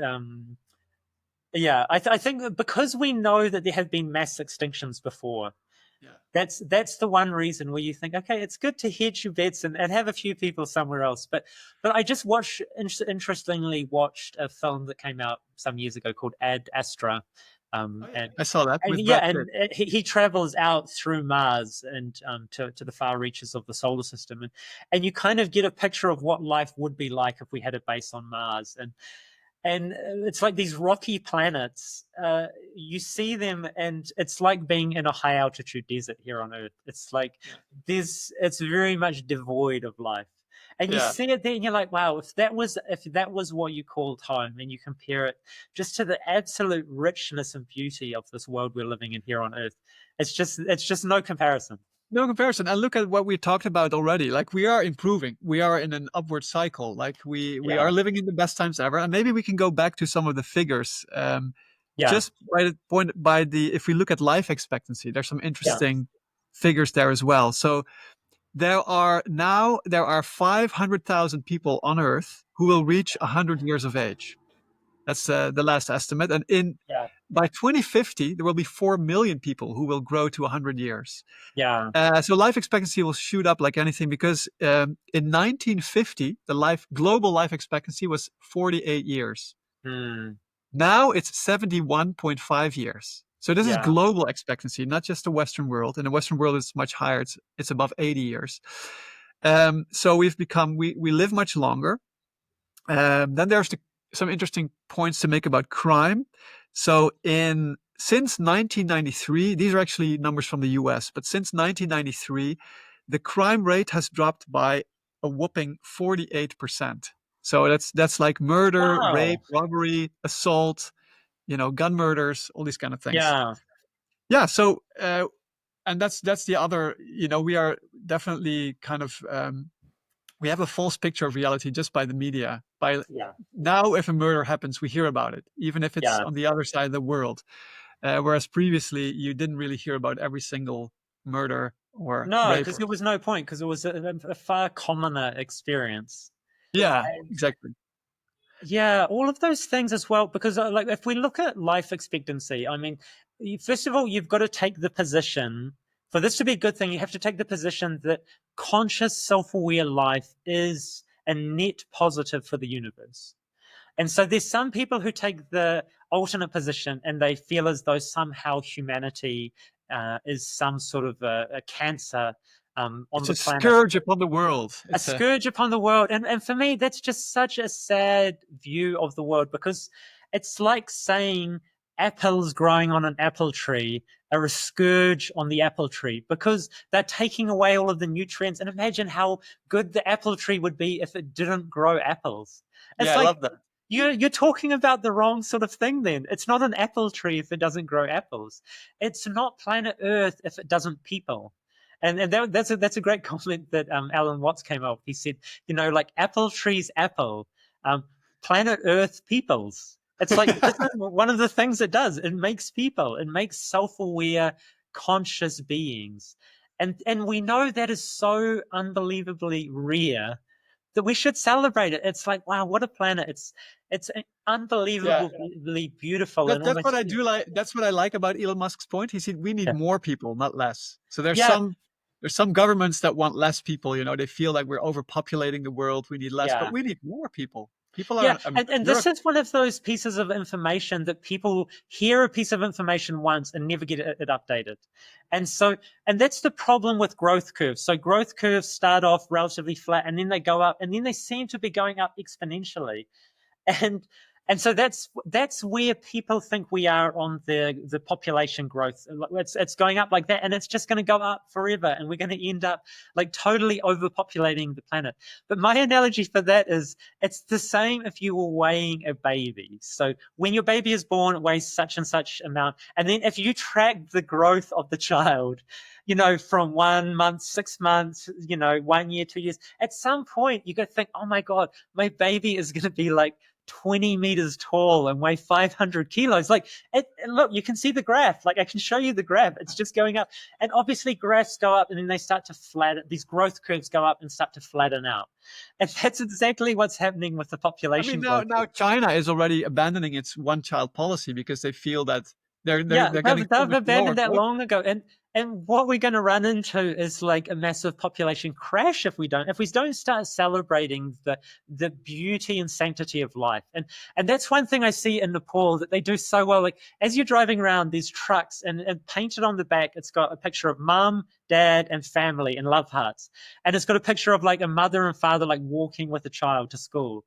yeah, I think that because we know that there have been mass extinctions before, Yeah, that's the one reason where you think, okay, it's good to hedge your bets and have a few people somewhere else. But I just interestingly watched a film that came out some years ago called Ad Astra, oh yeah, and I saw that with yeah, Brad Pitt. and he travels out through Mars and to the far reaches of the solar system, and you kind of get a picture of what life would be like if we had a base on Mars, and it's like these rocky planets. You see them, and it's like being in a high altitude desert here on Earth. It's like Yeah, it's very much devoid of life. And you yeah, see it there, and you're like, wow, if that was what you called home, and you compare it just to the absolute richness and beauty of this world we're living in here on Earth, it's just no comparison. no comparison. And look at what we talked about already. Like, we are improving. We are in an upward cycle. Like, we Yeah, are living in the best times ever. And maybe we can go back to some of the figures. yeah, Just by the point, by the if we look at life expectancy, there's some yeah, interesting figures there as well. So there are 500,000 people on Earth who will reach 100 years of age. That's the last estimate. And in yeah, by 2050, there will be 4 million people who will grow to 100 years. yeah. So life expectancy will shoot up like anything, because in 1950, the global life expectancy was 48 years. Mm, Now it's 71.5 years. So this is yeah, global expectancy, not just the Western world. In the Western world, it's much higher. It's above 80 years. So we live much longer. Then there's some interesting points to make about crime. So since 1993, these are actually numbers from the US, but since 1993, the crime rate has dropped by a whopping 48%. So that's like murder, rape, wow, robbery, assault, gun murders, all these kind of things. yeah, Yeah. So, and that's the other. We are definitely kind of we have a false picture of reality just by the media. By yeah, now, if a murder happens, we hear about it, even if it's yeah. on the other side of the world. Whereas previously, you didn't really hear about every single murder or No, rape. because there was no point, because it was a far commoner experience. Yeah, And exactly. yeah, all of those things as well. Because like if we look at life expectancy, I mean, first of all, you've got to take the position for this to be a good thing. You have to take the position that conscious, self-aware life is a net positive for the universe. And so there's some people who take the alternate position and they feel as though somehow humanity is some sort of a cancer on It's the a planet, scourge upon the world. a It's a scourge upon the world. And for me, that's just such a sad view of the world, because it's like saying apples growing on an apple tree are a scourge on the apple tree, because they're taking away all of the nutrients. And imagine how good the apple tree would be if it didn't grow apples. Yeah, It's I like love that. you're talking about the wrong sort of thing then. It's not an apple tree if it doesn't grow apples. It's not planet Earth if it doesn't people. That's a great comment that Alan Watts came up with. He said, like apple trees, apple, um, planet Earth peoples. It's like this is one of the things it does. It makes people. It makes self-aware, conscious beings, and we know that is so unbelievably rare that we should celebrate it. It's like, wow, what a planet! It's Yeah, unbelievably beautiful and that's what almost I do like. That's what I like about Elon Musk's point. He said we need yeah, more people, not less. So yeah, there's some governments that want less people. They feel like we're overpopulating the world. We need less, but yeah. we need more people. People Yeah, are and you're this is one of those pieces of information that people hear a piece of information once and never get it updated. And so, and that's the problem with growth curves. So growth curves start off relatively flat and then they go up and then they seem to be going up exponentially. and and so that's where people think we are on the population growth. It's going up like that, and it's just going to go up forever, and we're going to end up like totally overpopulating the planet. But my analogy for that is it's the same if you were weighing a baby. So when your baby is born, it weighs such and such amount, and then if you track the growth of the child, from 1 month, 6 months, 1 year, 2 years, at some point you go think, oh my God, my baby is going to be like 20 meters tall and weigh 500 kilos. Like, look, you can see the graph. Like, I can show you the graph. It's just going up. And obviously, graphs go up and then they start to flatten. These growth curves go up and start to flatten out. And that's exactly what's happening with the I mean, population growth. now China is already abandoning its one-child policy because they feel that Yeah, they're getting so they've much lower abandoned that growth. long ago, and what we're going to run into is like a massive population crash if we don't start celebrating the beauty and sanctity of life, and that's one thing I see in Nepal that they do so well. Like as you're driving around, these trucks and painted on the back, it's got a picture of mom, dad, and family and love hearts, and it's got a picture of like a mother and father like walking with a child to school.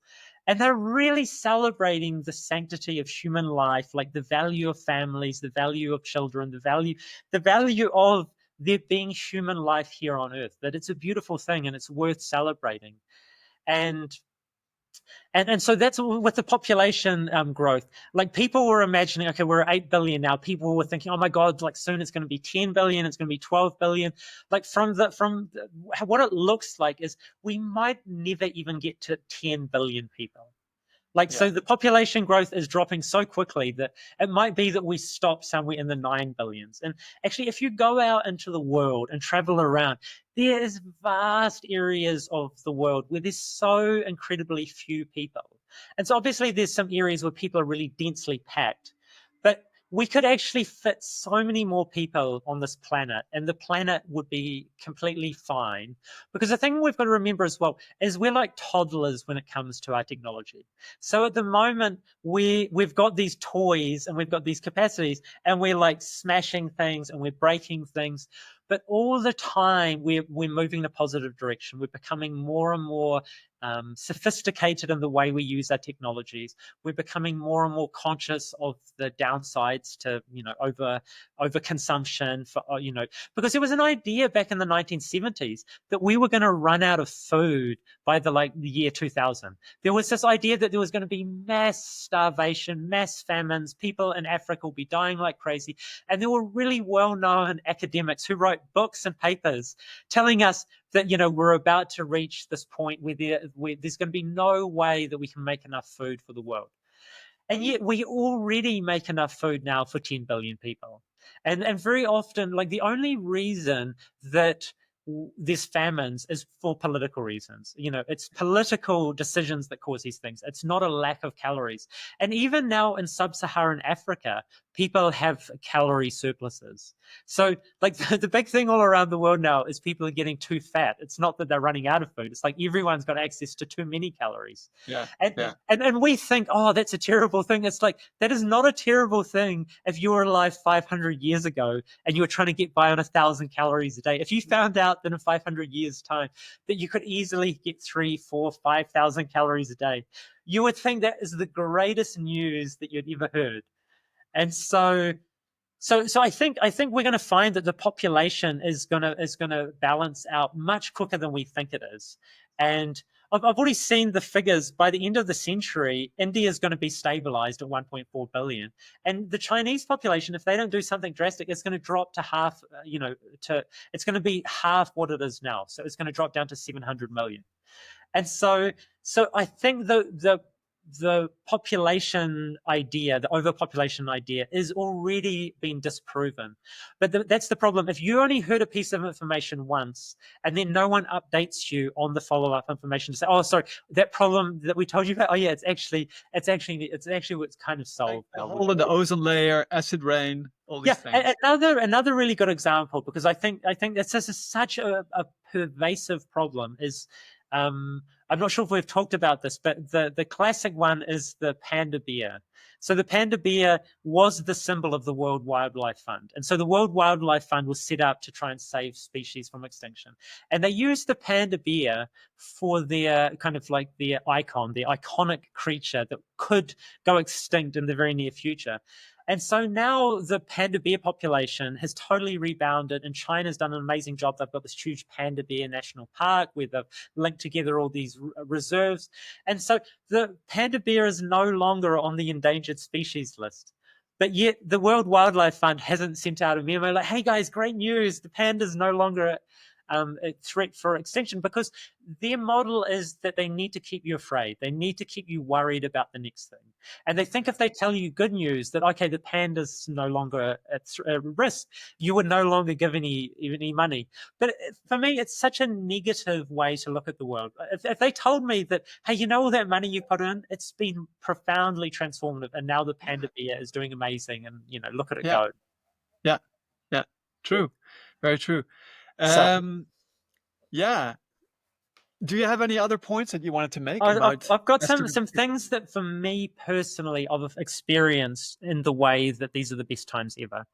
And they're really celebrating the sanctity of human life, like the value of families, the value of children, the value of there being human life here on earth, that it's a beautiful thing and it's worth celebrating. And and so that's with the population growth. Like people were imagining, okay, we're 8 billion now. People were thinking, oh my God, like soon it's going to be 10 billion, it's going to be 12 billion. Like what it looks like is we might never even get to 10 billion people. Like, Yeah. so the population growth is dropping so quickly that it might be that we stop somewhere in the 9 billions. And actually, if you go out into the world and travel around, there is vast areas of the world where there's so incredibly few people. And so obviously there's some areas where people are really densely packed, but we could actually fit so many more people on this planet and the planet would be completely fine. Because the thing we've got to remember as well is we're like toddlers when it comes to our technology. So at the moment, we've got these toys and we've got these capacities, and we're like smashing things and we're breaking things. But all the time, we're moving in a positive direction. We're becoming more and more sophisticated in the way we use our technologies. We're becoming more and more conscious of the downsides to over consumption for because there was an idea back in the 1970s that we were going to run out of food by the year 2000. There was this idea that there was going to be mass starvation, mass famines, people in Africa will be dying like crazy. And there were really well-known academics who wrote books and papers telling us that we're about to reach this point where there's going to be no way that we can make enough food for the world. And yet we already make enough food now for 10 billion people. And very often, like the only reason that there's famines is for political reasons. It's political decisions that cause these things. It's not a lack of calories. And even now in sub-Saharan Africa, people have calorie surpluses. So like the big thing all around the world now is people are getting too fat. It's not that they're running out of food. It's like everyone's got access to too many calories. Yeah. And, Yeah. and we think, oh, that's a terrible thing. It's like, that is not a terrible thing if you were alive 500 years ago and you were trying to get by on 1,000 calories a day. If you found out that in 500 years' time that you could easily get 3, 4, 5,000 calories a day, you would think that is the greatest news that you'd ever heard. And so I think we're going to find that the population is going to balance out much quicker than we think it is. And I've already seen the figures. By the end of the century, India is going to be stabilized at 1.4 billion, and the Chinese population, if they don't do something drastic, it's going to drop to half. It's going to be half what it is now. So it's going to drop down to 700 million. And so I think the population idea, the overpopulation idea, is already been disproven. But that's the problem. If you only heard a piece of information once, and then no one updates you on the follow-up information to say, "Oh, sorry, that problem that we told you about. Oh, yeah, it's actually what's kind of Like solved the now." hole in the ozone layer, acid rain, all Yeah, these things. another really good example, because I think that's just such a pervasive problem. Is I'm not sure if we've talked about this, but the classic one is the panda bear. So the panda bear was the symbol of the World Wildlife Fund, and so the World Wildlife Fund was set up to try and save species from extinction, and they used the panda bear for their kind of like their icon, the iconic creature that could go extinct in the very near future. And so now the panda bear population has totally rebounded, and China's done an amazing job. They've got this huge panda bear national park where they've linked together all these reserves. And so the panda bear is no longer on the endangered species list. But yet the World Wildlife Fund hasn't sent out a memo like, "Hey guys, great news. The panda is no longer a threat for extinction," because their model is that they need to keep you afraid. They need to keep you worried about the next thing. And they think if they tell you good news that, okay, the panda's no longer at risk, you would no longer give any money. But for me, it's such a negative way to look at the world. If they told me that, hey, all that money you put in, it's been profoundly transformative, and now the panda bear is doing amazing, and look at it Yeah, go. yeah, yeah. True, very true. So Um, yeah. Do you have any other points that you wanted to make I've, about I've got best? some things that for me personally I've experienced in the way that these are the best times ever,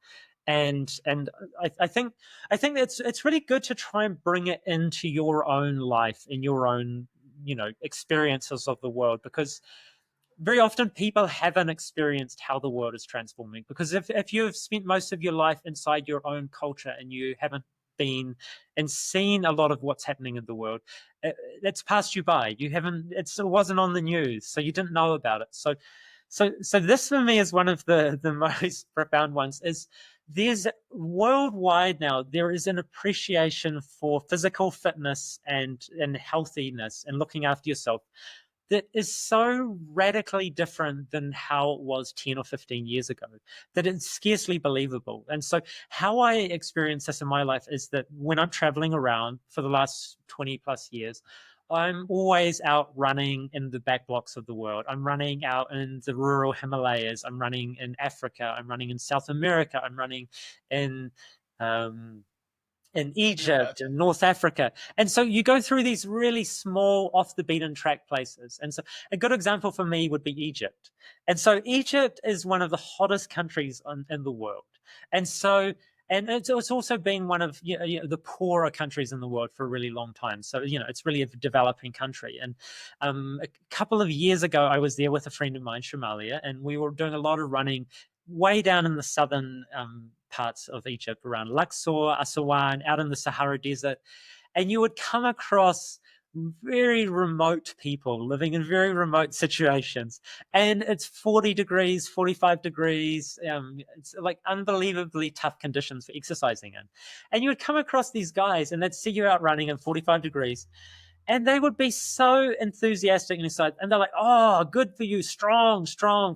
and I think it's really good to try and bring it into your own life, in your own experiences of the world, because very often people haven't experienced how the world is transforming, because if you've spent most of your life inside your own culture and you haven't been and seen a lot of what's happening in the world, it's passed you by. You haven't, it wasn't on the news, so you didn't know about it. So this for me is one of the most profound ones. Is there's worldwide now, there is an appreciation for physical fitness and healthiness and looking after yourself that is so radically different than how it was 10 or 15 years ago that it's scarcely believable. And so, how I experience this in my life is that when I'm traveling around for the last 20 plus years, I'm always out running in the back blocks of the world. I'm running out in the rural Himalayas. I'm running in Africa. I'm running in South America. I'm running in um, in Yeah, Egypt and North Africa. And so you go through these really small, off the beaten track places. And so a good example for me would be Egypt. And so Egypt is one of the hottest countries in the world. And so, and it's also been one of the poorer countries in the world for a really long time. So, it's really a developing country. And a couple of years ago, I was there with a friend of mine, Somalia, and we were doing a lot of running way down in the southern parts of Egypt, around Luxor, Aswan, out in the Sahara Desert. And you would come across very remote people living in very remote situations. And it's 40 degrees, 45 degrees. It's like unbelievably tough conditions for exercising in. And you would come across these guys and they'd see you out running in 45 degrees, and they would be so enthusiastic and excited, and they're like, "Oh, good for you, strong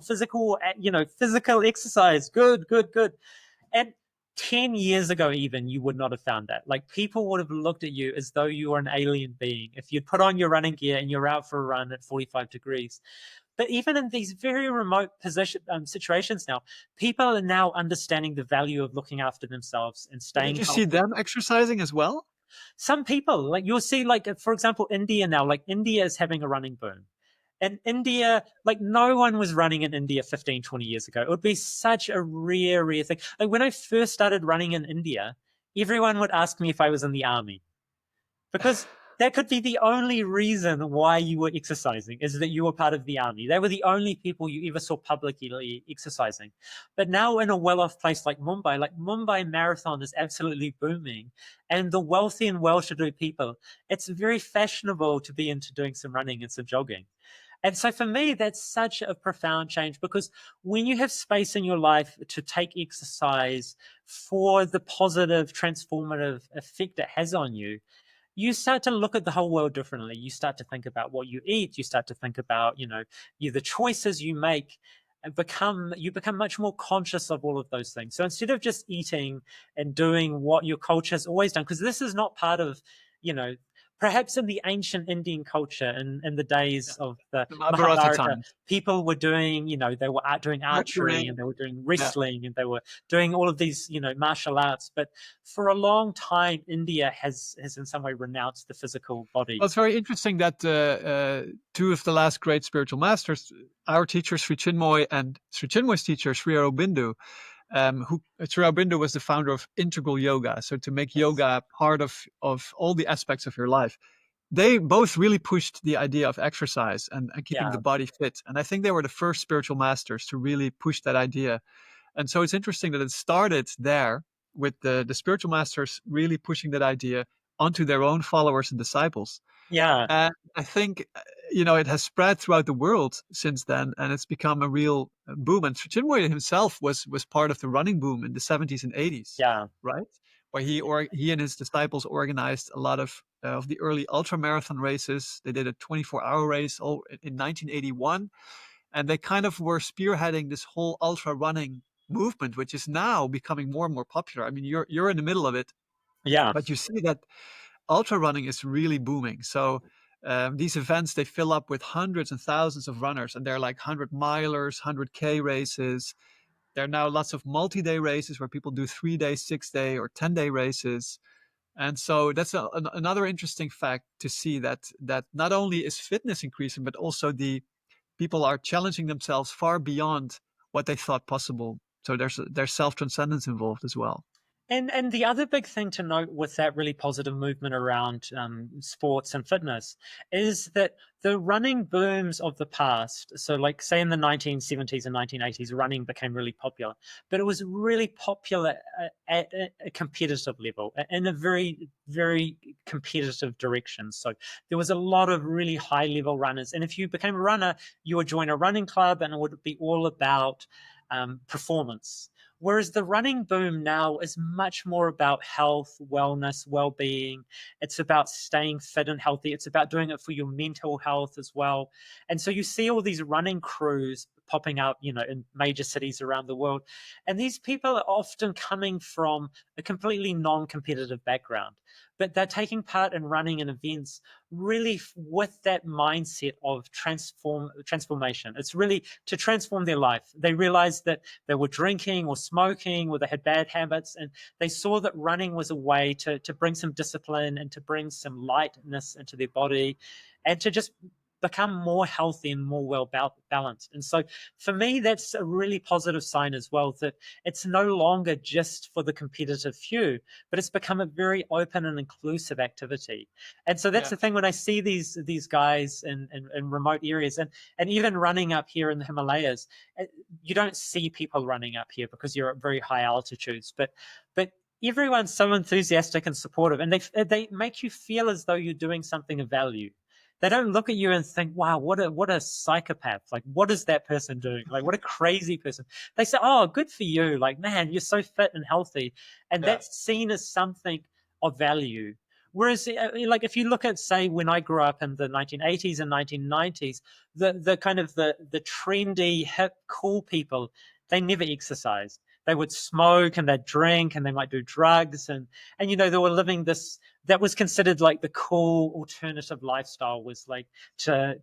physical exercise, good, good, good." And 10 years ago, even, you would not have found that. Like, people would have looked at you as though you were an alien being if you'd put on your running gear and you're out for a run at 45 degrees. But even in these very remote situations now, people are now understanding the value of looking after themselves and but did staying you see healthy. them exercising as well? Some people, like, you'll see, like, for example, India now, like, India is having a running boom. And India, like, no one was running in India 15, 20 years ago. It would be such a rare thing. Like, when I first started running in India, everyone would ask me if I was in the army, because that could be the only reason why you were exercising, is that you were part of the army. They were the only people you ever saw publicly exercising. But now in a well-off place like Mumbai Marathon is absolutely booming. And the wealthy and well-to-do people, it's very fashionable to be into doing some running and some jogging. And so for me, that's such a profound change, because when you have space in your life to take exercise for the positive, transformative effect it has on you, you start to look at the whole world differently. You start to think about what you eat. You start to think about, the choices you make, and you become much more conscious of all of those things. So instead of just eating and doing what your culture has always done, because this is not part of, you know, perhaps in the ancient Indian culture in the Yeah. days of the The Mahabharata Mahabharata, times. people were doing, they were doing archery, and Archery. they were doing Yeah. wrestling, and they were doing all of these, martial arts. But for a long time, India has in some way renounced the physical body. Well, it's very interesting that two of the last great spiritual masters, our teacher Sri Chinmoy and Sri Chinmoy's teacher Sri Aurobindo, who Sri Aurobindo was the founder of integral yoga, so to make Yes. yoga part of all the aspects of your life. They both really pushed the idea of exercise and keeping the Yeah. body fit. And I think they were the first spiritual masters to really push that idea. And so it's interesting that it started there with the spiritual masters really pushing that idea onto their own followers and disciples. Yeah. And I think, it has spread throughout the world since then, and it's become a real boom. And Chinmoy himself was part of the running boom in the 70s and 80s, Yeah. right? Where he and his disciples organized a lot of the early ultra marathon races. They did a 24-hour race all in 1981, and they kind of were spearheading this whole ultra running movement, which is now becoming more and more popular. I mean, you're in the middle of it, Yeah. but you see that ultra running is really booming. So these events, they fill up with hundreds and thousands of runners, and they're like 100 milers, 100K races. There are now lots of multi-day races where people do 3 day, 6 day, or 10 day races. And so that's another interesting fact to see that not only is fitness increasing, but also the people are challenging themselves far beyond what they thought possible. So there's self transcendence involved as well. And the other big thing to note with that really positive movement around sports and fitness is that the running booms of the past, so like say in the 1970s and 1980s, running became really popular, but it was really popular at a competitive level, in a very, very competitive direction. So there was a lot of really high level runners. And if you became a runner, you would join a running club, and it would be all about performance. Whereas the running boom now is much more about health, wellness, well being. It's about staying fit and healthy. It's about doing it for your mental health as well. And so you see all these running crews popping up, in major cities around the world. And these people are often coming from a completely non competitive background, but they're taking part in running and events really with that mindset of transformation. It's really to transform their life. They realize that they were drinking or smoking, or they had bad habits, and they saw that running was a way to bring some discipline and to bring some lightness into their body, and to just become more healthy and more well balanced. And so for me, that's a really positive sign as well, that it's no longer just for the competitive few, but it's become a very open and inclusive activity. And so that's Yeah. the thing, when I see these guys in remote areas, and even running up here in the Himalayas, you don't see people running up here because you're at very high altitudes, but everyone's so enthusiastic and supportive, and they make you feel as though you're doing something of value. They don't look at you and think, wow, what a psychopath. Like, what is that person doing? Like, what a crazy person. They say, oh, good for you. Like, man, you're so fit and healthy. And Yeah. that's seen as something of value. Whereas, like, if you look at, say, when I grew up in the 1980s and 1990s, the kind of the trendy, hip, cool people, they never exercised. They would smoke and they'd drink and they might do drugs, and they were living this, that was considered like the cool alternative lifestyle, was like to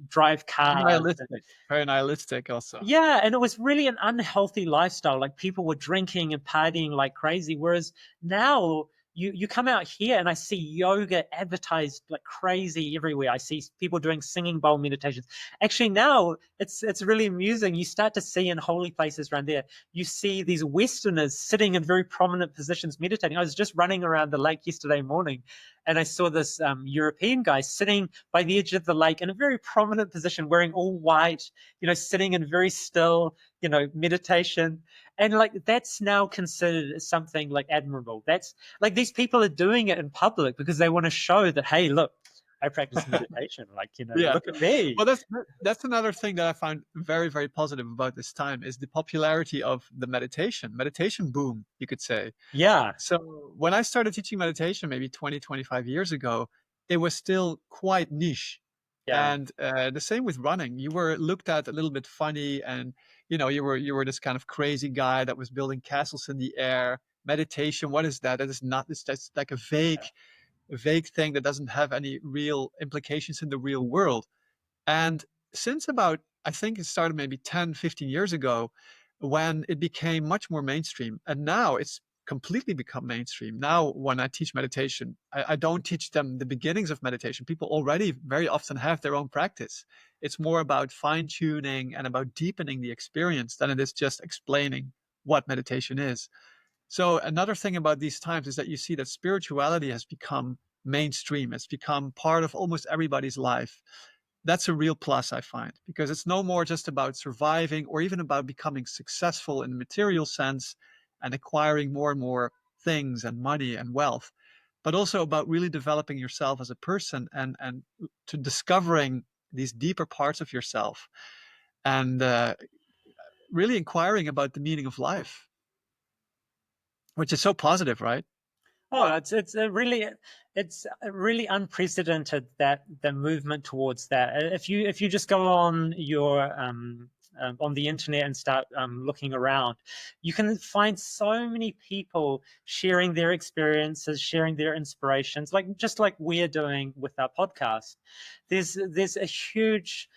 drive cars. Nihilistic, very nihilistic also. Yeah, and it was really an unhealthy lifestyle. Like, people were drinking and partying like crazy. Whereas now you come out here and I see yoga advertised like crazy everywhere. I see people doing singing bowl meditations. Actually, now it's really amusing. You start to see in holy places around there, you see these Westerners sitting in very prominent positions meditating. I was just running around the lake yesterday morning, and I saw this European guy sitting by the edge of the lake in a very prominent position, wearing all white, sitting in very still, meditation. And like that's now considered something like admirable. That's like these people are doing it in public because they want to show that, hey, look, I practice meditation. Like, Yeah. look at me. Well, that's another thing that I find very, very positive about this time is the popularity of the meditation boom, you could say. Yeah. So when I started teaching meditation maybe 20, 25 years ago, it was still quite niche. Yeah. And the same with running. You were looked at a little bit funny, and you were this kind of crazy guy that was building castles in the air. Meditation, what is that? That is not this. That's like a vague thing that doesn't have any real implications in the real world. And since about, I think it started maybe 10, 15 years ago, when it became much more mainstream. And now it's completely become mainstream. Now, when I teach meditation, I don't teach them the beginnings of meditation. People already very often have their own practice. It's more about fine tuning and about deepening the experience than it is just explaining what meditation is. So another thing about these times is that you see that spirituality has become mainstream. It's become part of almost everybody's life. That's a real plus, I find, because it's no more just about surviving or even about becoming successful in the material sense and acquiring more and more things and money and wealth, but also about really developing yourself as a person and to discovering these deeper parts of yourself and really inquiring about the meaning of life, which is so positive, right? Oh, it's a really unprecedented, that the movement towards that. If you just go on your on the internet and start looking around, you can find so many people sharing their experiences, sharing their inspirations, like just like we're doing with our podcast. There's a huge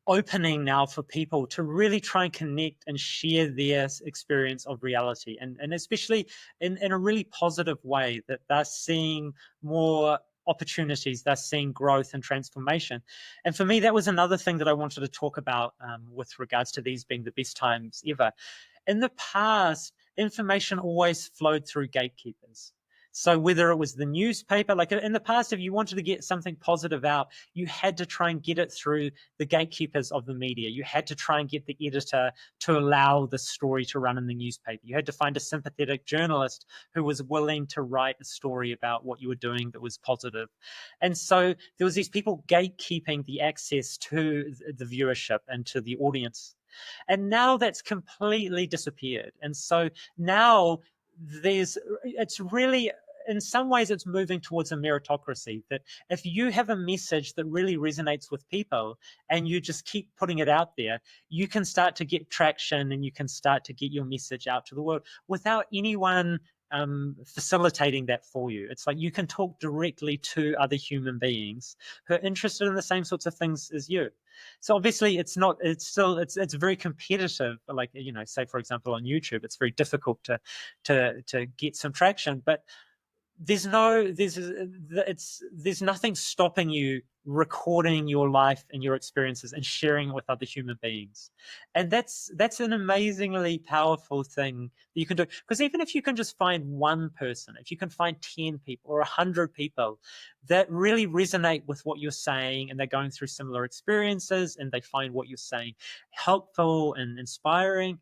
opening now for people to really try and connect and share their experience of reality, and especially in a really positive way, that they're seeing more opportunities, they're seeing growth and transformation. And for me, that was another thing that I wanted to talk about, with regards to these being the best times ever. In the past, information always flowed through gatekeepers. So whether it was the newspaper, like in the past, if you wanted to get something positive out, you had to try and get it through the gatekeepers of the media. You had to try and get the editor to allow the story to run in the newspaper. You had to find a sympathetic journalist who was willing to write a story about what you were doing that was positive. And so there was these people gatekeeping the access to the viewership and to the audience. And now that's completely disappeared. And so now it's really, in some ways, it's moving towards a meritocracy, that if you have a message that really resonates with people and you just keep putting it out there, you can start to get traction and you can start to get your message out to the world without anyone facilitating that for you. It's like you can talk directly to other human beings who are interested in the same sorts of things as you. So obviously it's not, it's very competitive. Like, say for example on YouTube, it's very difficult to get some traction, but there's nothing stopping you recording your life and your experiences and sharing it with other human beings. And that's an amazingly powerful thing that you can do, because even if you can just find one person, if you can find 10 people or 100 people that really resonate with what you're saying, and they're going through similar experiences and they find what you're saying helpful and inspiring,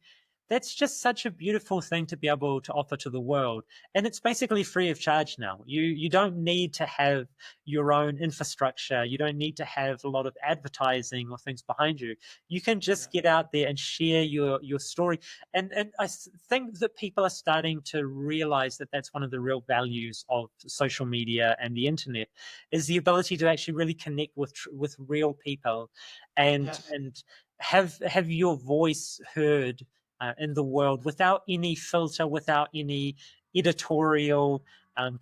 that's just such a beautiful thing to be able to offer to the world. And it's basically free of charge now. You don't need to have your own infrastructure. You don't need to have a lot of advertising or things behind you. You can just get out there and share your story. And I think that people are starting to realize that that's one of the real values of social media and the internet, is the ability to actually really connect with real people, and Yes. and have your voice heard in the world without any filter, without any editorial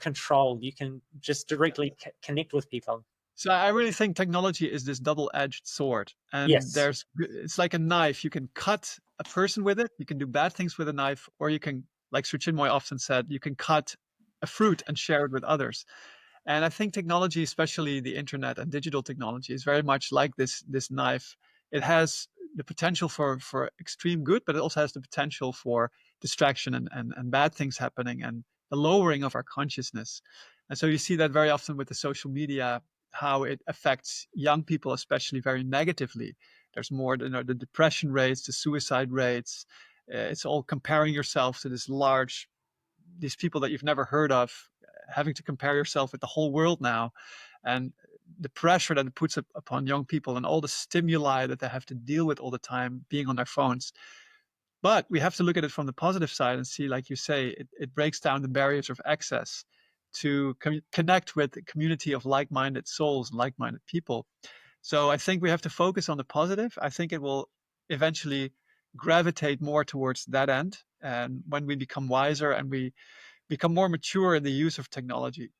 control. You can just directly connect with people. So I really think technology is this double-edged sword, and Yes. it's like a knife. You can cut a person with it, you can do bad things with a knife, or you can like Sir Chinmoy often said, you can cut a fruit and share it with others. And I think technology, especially the internet and digital technology, is very much like this knife. It has the potential for extreme good, but it also has the potential for distraction and bad things happening and the lowering of our consciousness. And so you see that very often with the social media, how it affects young people, especially very negatively. There's more, the depression rates, the suicide rates. It's all comparing yourself to these people that you've never heard of, having to compare yourself with the whole world now, and the pressure that it puts upon young people and all the stimuli that they have to deal with all the time being on their phones. But we have to look at it from the positive side and see, like you say, it breaks down the barriers of access to connect with a community of like-minded souls and like-minded people. So I think we have to focus on the positive. I think it will eventually gravitate more towards that end. And when we become wiser and we become more mature in the use of technology.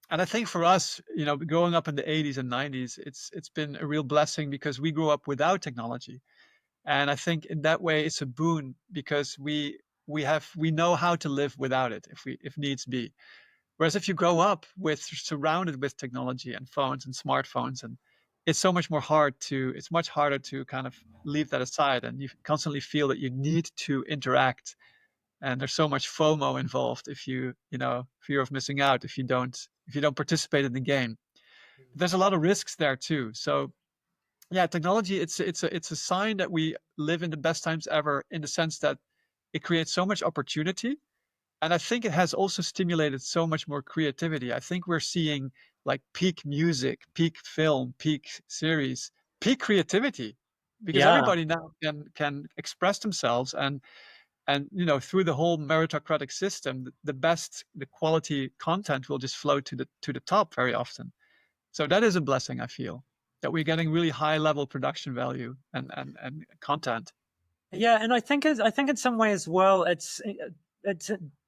And I think for us, growing up in the 80s and 90s, it's been a real blessing because we grew up without technology. And I think in that way it's a boon because we know how to live without it if needs be. Whereas if you grow up with surrounded with technology and phones and smartphones, and it's much harder to kind of leave that aside, and you constantly feel that you need to interact, and there's so much FOMO involved if fear of missing out if you don't participate in the game. But there's a lot of risks there too. So yeah, technology, it's a sign that we live in the best times ever, in the sense that it creates so much opportunity, and I think it has also stimulated so much more creativity. I think we're seeing like peak music, peak film, peak series, peak creativity, because Yeah. everybody now can express themselves, and through the whole meritocratic system, the quality content will just flow to the top very often. So that is a blessing, I feel, that we're getting really high level production value and content. Yeah, and I think in some way as well, it's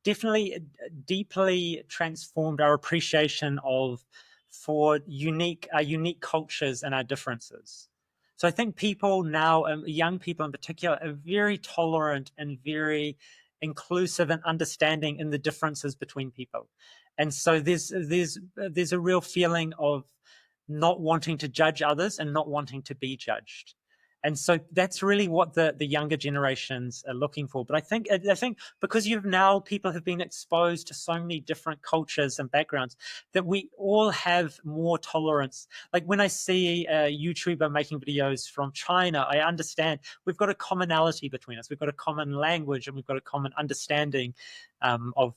definitely deeply transformed our appreciation of for unique our unique cultures and our differences. So I think people now, young people in particular, are very tolerant and very inclusive and understanding in the differences between people. And so there's a real feeling of not wanting to judge others and not wanting to be judged. And so that's really what the younger generations are looking for. But I think because people have been exposed to so many different cultures and backgrounds, that we all have more tolerance. Like when I see a YouTuber making videos from China, I understand we've got a commonality between us. We've got a common language and we've got a common understanding of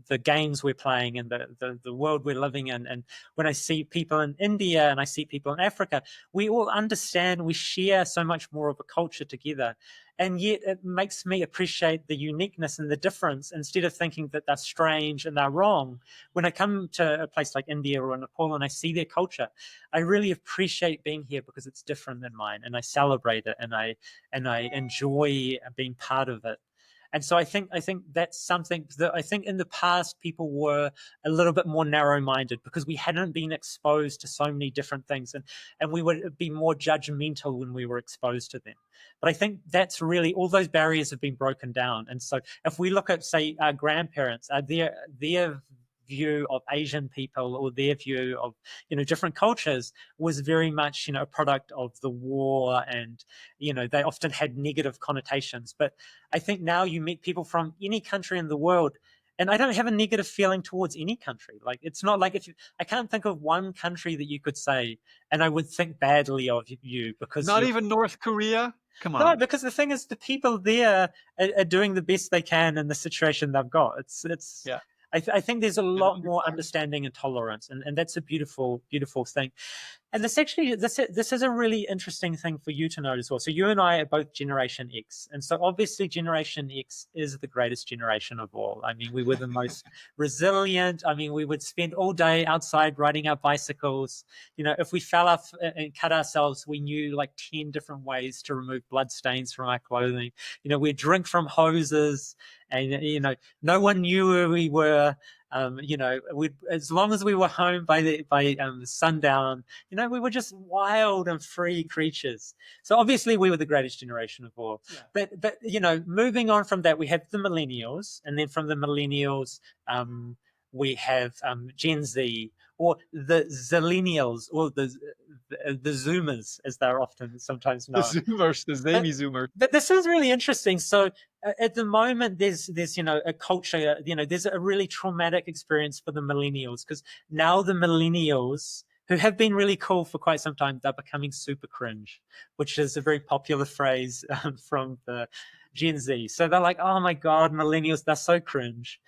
the games we're playing and the world we're living in. And when I see people in India and I see people in Africa, we all understand, we share so much more of a culture together. And yet it makes me appreciate the uniqueness and the difference instead of thinking that they're strange and they're wrong. When I come to a place like India or Nepal and I see their culture, I really appreciate being here because it's different than mine, and I celebrate it, and I enjoy being part of it. And so I think that's something that I think in the past people were a little bit more narrow-minded because we hadn't been exposed to so many different things, and we would be more judgmental when we were exposed to them. But I think that's really all those barriers have been broken down. And so if we look at, say, our grandparents, their view of Asian people or their view of different cultures was very much a product of the war, and they often had negative connotations. But I think now you meet people from any country in the world, and I don't have a negative feeling towards any country. Like, it's not like I can't think of one country that you could say and I would think badly of you because Not you're. even North Korea? Come No, on. because the thing is, the people there are doing the best they can in the situation they've got. It's. Yeah. I think there's a Yeah, lot don't be more foreign. understanding and tolerance, and that's a beautiful, beautiful thing. And this is a really interesting thing for you to note as well. So you and I are both Generation X, and so obviously Generation X is the greatest generation of all. I mean, we were the most resilient. I mean, we would spend all day outside riding our bicycles. If we fell off and cut ourselves, we knew like 10 different ways to remove blood stains from our clothing. We'd drink from hoses, and no one knew where we were. We, as long as we were home by sundown, we were just wild and free creatures. So obviously we were the greatest generation of all. Yeah. But moving on from that, we have the millennials, and then from the millennials, we have Gen Z, or the Zillennials, or the Zoomers, as they're often sometimes The known. Zoomers, the But, Zamy Zoomers. but this is really interesting. So at the moment, there's a culture. There's a really traumatic experience for the millennials, because now the millennials, who have been really cool for quite some time, they're becoming super cringe, which is a very popular phrase from the Gen Z. So they're like, oh my God, millennials, they're so cringe.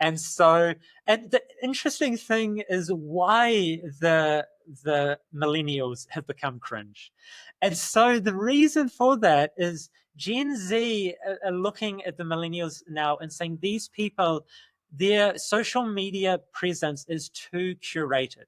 And the interesting thing is why the millennials have become cringe. And so the reason for that is Gen Z are looking at the millennials now and saying these people, their social media presence is too curated.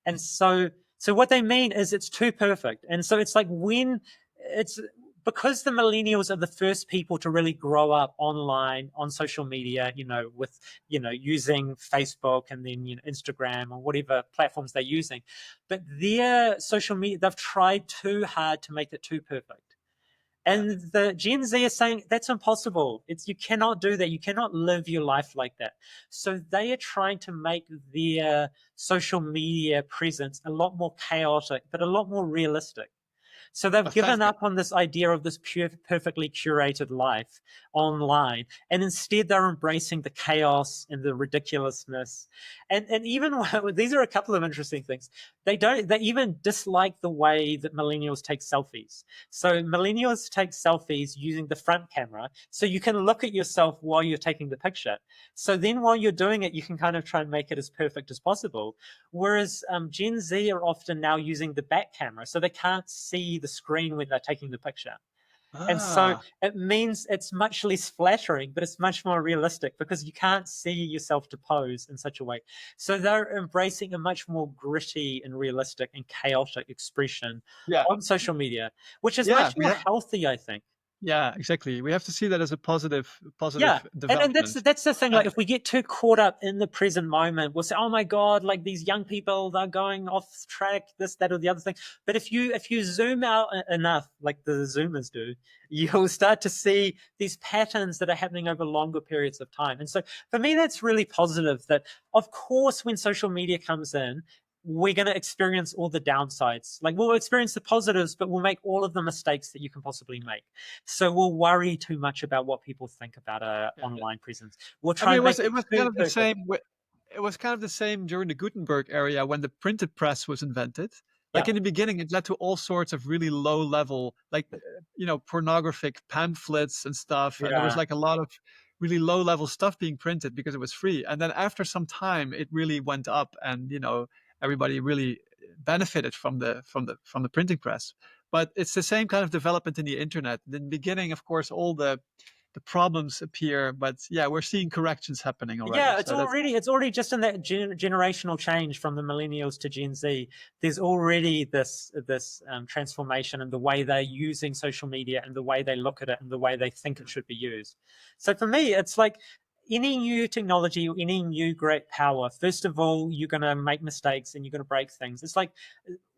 And so what they mean is it's too perfect. And so it's like, when it's because the millennials are the first people to really grow up online on social media, with, using Facebook and then, Instagram or whatever platforms they're using. But their social media, they've tried too hard to make it too perfect. And the Gen Z is saying that's impossible. You cannot do that. You cannot live your life like that. So they are trying to make their social media presence a lot more chaotic, but a lot more realistic. So they've given Authentic. up on this idea of this perfectly curated life online, and instead they're embracing the chaos and the ridiculousness. And even these are a couple of interesting things. They even dislike the way that millennials take selfies. So millennials take selfies using the front camera, so you can look at yourself while you're taking the picture. So then while you're doing it, you can kind of try and make it as perfect as possible. Whereas Gen Z are often now using the back camera, so they can't see the screen when they're taking the picture. And so Ah, it means it's much less flattering, but it's much more realistic, because you can't see yourself to pose in such a way. So they're embracing a much more gritty and realistic and chaotic expression yeah, on social media, which is yeah. much more healthy, I think. Yeah, exactly. We have to see that as a Yeah, positive and that's development. that's the thing. Like, And if we get too caught up in the present moment, we'll say, "Oh my God, like these young people, they're going off track, this, that, or the other thing." But if you zoom out enough, like the Zoomers do, you'll start to see these patterns that are happening over longer periods of time. And so, for me, that's really positive. That, of course, when social media comes in, we're going to experience all the downsides. Like, we'll experience the positives, but we'll make all of the mistakes that you can possibly make. So we'll worry too much about what people think about our yeah. online presence. We'll I try mean, and make it it was kind too of the perfect. same. It was kind of the same during the Gutenberg era when the printed press was invented. Like Yeah, in the beginning, it led to all sorts of really low level, like pornographic pamphlets and stuff. And there was yeah, like a lot of really low level stuff being printed because it was free. And then after some time, it really went up, and everybody really benefited from the printing press. But it's the same kind of development in the internet. In the beginning, of course, all the problems appear, but yeah, we're seeing corrections happening already. yeah. It's So that's already just in that generational change from the millennials to Gen Z. There's already this transformation in the way they're using social media, and the way they look at it, and the way they think it should be used. So for me, it's like any new technology or any new great power. First of all, you're going to make mistakes and you're going to break things. It's like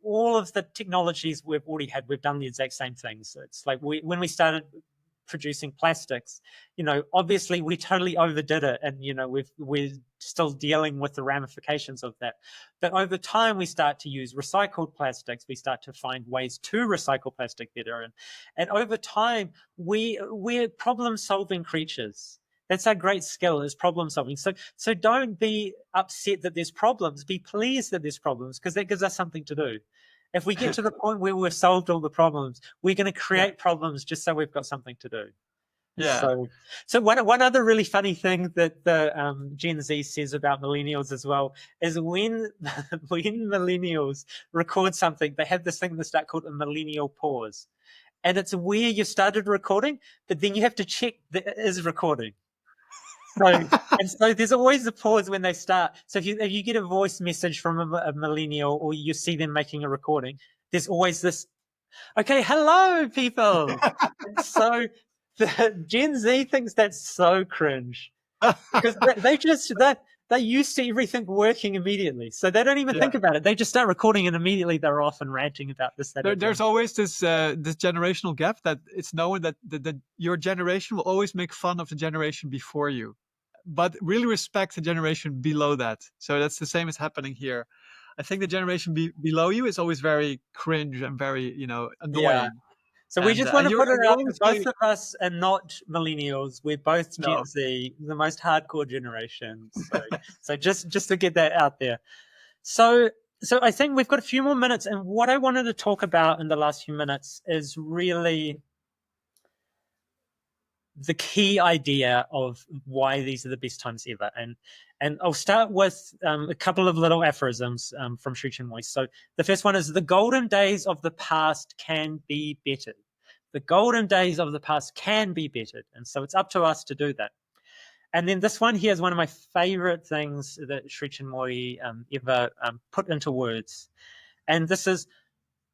all of the technologies we've already had, we've done the exact same things. It's like when we started producing plastics, obviously we totally overdid it, and we're still dealing with the ramifications of that. But over time, we start to use recycled plastics. We start to find ways to recycle plastic better, and over time, we're problem solving creatures. That's our great skill, is problem solving. So don't be upset that there's problems. Be pleased that there's problems, because that gives us something to do. If we get to the point where we've solved all the problems, we're going to yeah, create problems just so we've got something to do. yeah. So one other really funny thing that the Gen Z says about millennials as well is when when millennials record something, they have this thing at the start called a millennial pause, and it's where you started recording, but then you have to check that it is recording. So there's always a pause when they start. So if you get a voice message from a millennial, or you see them making a recording, there's always this, okay, hello people. And so the Gen Z thinks that's so cringe, because they just that they're used to everything working immediately. So they don't even Yeah. think about it. They just start recording and immediately they're off and ranting about this, that, or the There's other. always this generational gap that it's known that your generation will always make fun of the generation before you, but really respect the generation below that. So that's the same as happening here. I think the generation below you is always very cringe and very, Yeah. annoying. So we And just want to put and it you're out that always both feeling of us are not millennials. We're both Gen no. Z, the most hardcore generation. So just to get that out there. So so I think we've got a few more minutes, and what I wanted to talk about in the last few minutes is really the key idea of why these are the best times ever. And I'll start with a couple of little aphorisms from Sri Chinmoy. So the first one is the golden days of the past can be bettered. The golden days of the past can be bettered. And so it's up to us to do that. And then this one here is one of my favorite things that Sri Chinmoy ever put into words. And this is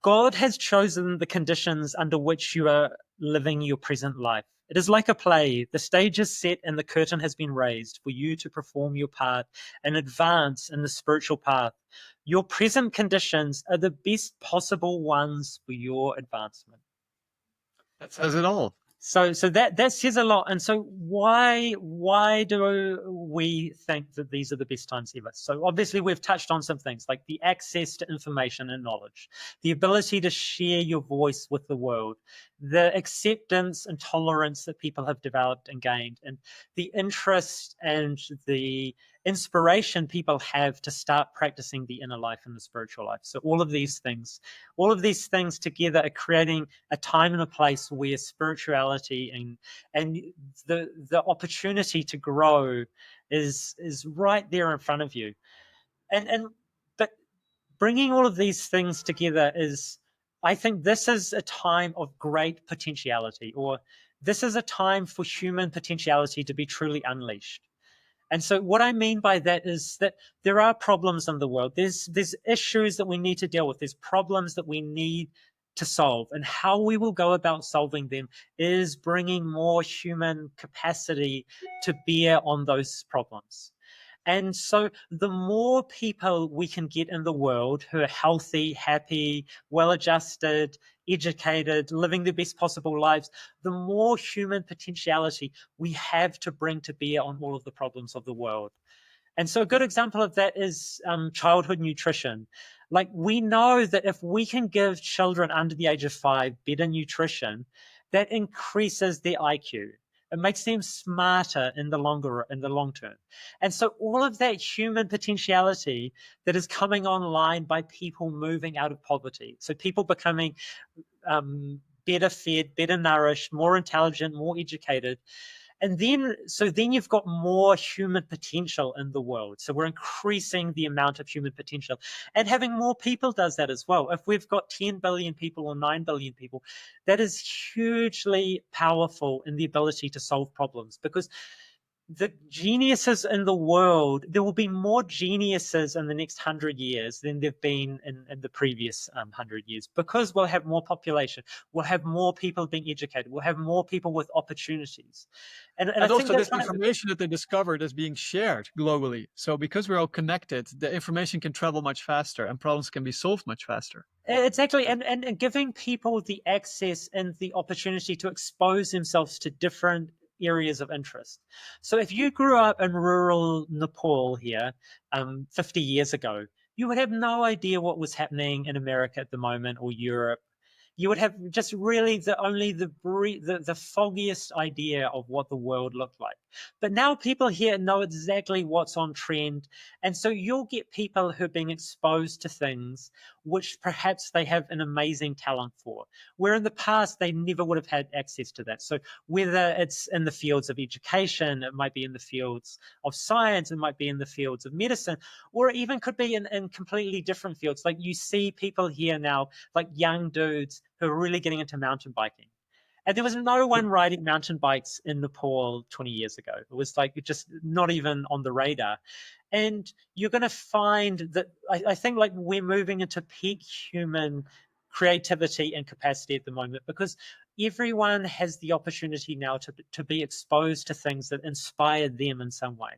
God has chosen the conditions under which you are living your present life. It is like a play. The stage is set and the curtain has been raised for you to perform your part and advance in the spiritual path. Your present conditions are the best possible ones for your advancement. That says it all. So that says a lot. And so why do we think that these are the best times ever? So obviously we've touched on some things like the access to information and knowledge, the ability to share your voice with the world, the acceptance and tolerance that people have developed and gained, and the interest and the inspiration people have to start practicing the inner life and the spiritual life. So all of these things together are creating a time and a place where spirituality and the opportunity to grow is right there in front of you. And but bringing all of these things together is, I think this is a time of great potentiality, or this is a time for human potentiality to be truly unleashed. And so what I mean by that is that there are problems in the world. There's issues that we need to deal with. There's problems that we need to solve. And how we will go about solving them is bringing more human capacity to bear on those problems. And so the more people we can get in the world who are healthy, happy, well adjusted, educated, living the best possible lives, the more human potentiality we have to bring to bear on all of the problems of the world. And so a good example of that is childhood nutrition. Like we know that if we can give children under the age of 5 better nutrition, that increases their IQ. It makes them smarter in the long term. And so all of that human potentiality that is coming online by people moving out of poverty, so people becoming better fed, better nourished, more intelligent, more educated, and then you've got more human potential in the world. So we're increasing the amount of human potential, and having more people does that as well. If we've got 10 billion people or 9 billion people, that is hugely powerful in the ability to solve problems, because the geniuses in the world, there will be more geniuses in the next 100 years than there've been in the previous 100 years, because we'll have more population, we'll have more people being educated, we'll have more people with opportunities. And I And think also, that's this one of, information that they discovered is being shared globally. So because we're all connected, the information can travel much faster and problems can be solved much faster. exactly, and giving people the access and the opportunity to expose themselves to different areas of interest. So if you grew up in rural Nepal here 50 years ago, you would have no idea what was happening in America at the moment, or Europe. You would have just really the foggiest idea of what the world looked like. But now people here know exactly what's on trend, and so you'll get people who are being exposed to things which perhaps they have an amazing talent for, where in the past they never would have had access to that. So whether it's in the fields of education, it might be in the fields of science, it might be in the fields of medicine, or it even could be in completely different fields. Like you see people here now, like young dudes who are really getting into mountain biking. And there was no one riding mountain bikes in Nepal 20 years ago. It was like just not even on the radar. And you're going to find that I think like we're moving into peak human creativity and capacity at the moment, because everyone has the opportunity now to be exposed to things that inspire them in some way.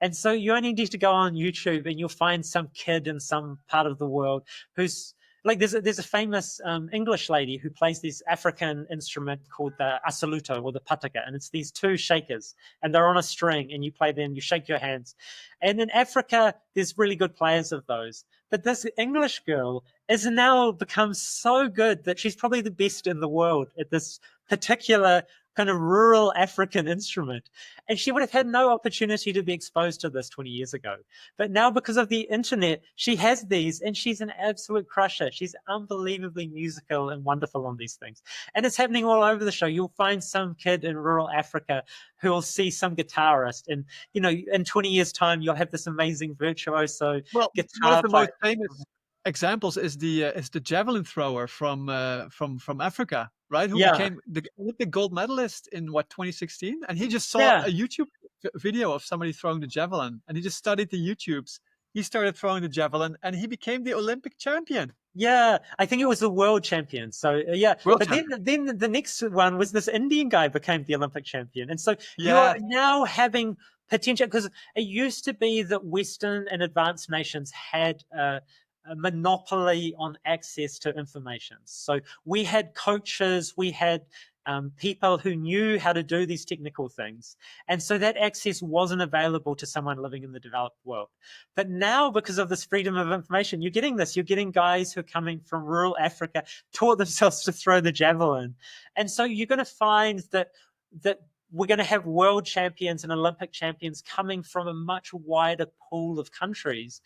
And so you only need to go on YouTube and you'll find some kid in some part of the world who's like, there's a famous English lady who plays this African instrument called the assoluto or the pataka, and it's these two shakers, and they're on a string, and you play them, you shake your hands. And in Africa, there's really good players of those. But this English girl has now become so good that she's probably the best in the world at this particular kind of rural African instrument. And she would have had no opportunity to be exposed to this 20 years ago. But now, because of the internet, she has these and she's an absolute crusher. She's unbelievably musical and wonderful on these things. And it's happening all over the show. You'll find some kid in rural Africa who will see some guitarist. And, in 20 years' time, you'll have this amazing virtuoso Well, one of guitar the most player. famous examples is the javelin thrower from Africa, right? Who Yeah. became the Olympic gold medalist in what 2016, and he just saw Yeah. a YouTube video of somebody throwing the javelin, and he just studied the YouTubes. He started throwing the javelin, and he became the Olympic champion, Yeah, I think it was the world champion. So yeah, world but then champion. then the next one was this Indian guy became the Olympic champion, and so you're Yeah, now having potential because it used to be that Western and advanced nations had a monopoly on access to information. So we had coaches, we had people who knew how to do these technical things, and so that access wasn't available to someone living in the developed world. But now, because of this freedom of information, you're getting this. You're getting guys who are coming from rural Africa, taught themselves to throw the javelin. And so you're going to find that we're going to have world champions and Olympic champions coming from a much wider pool of countries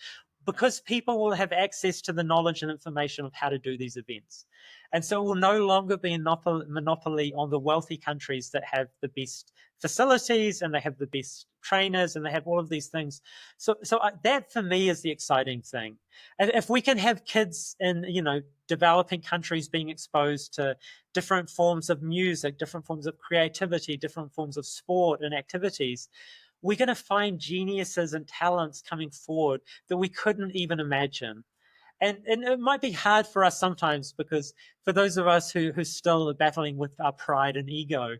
because people will have access to the knowledge and information of how to do these events. And so it will no longer be a monopoly on the wealthy countries that have the best facilities and they have the best trainers and they have all of these things. So that for me is the exciting thing. And if we can have kids in developing countries being exposed to different forms of music, different forms of creativity, different forms of sport and activities, we're going to find geniuses and talents coming forward that we couldn't even imagine. And it might be hard for us sometimes because for those of us who still are battling with our pride and ego,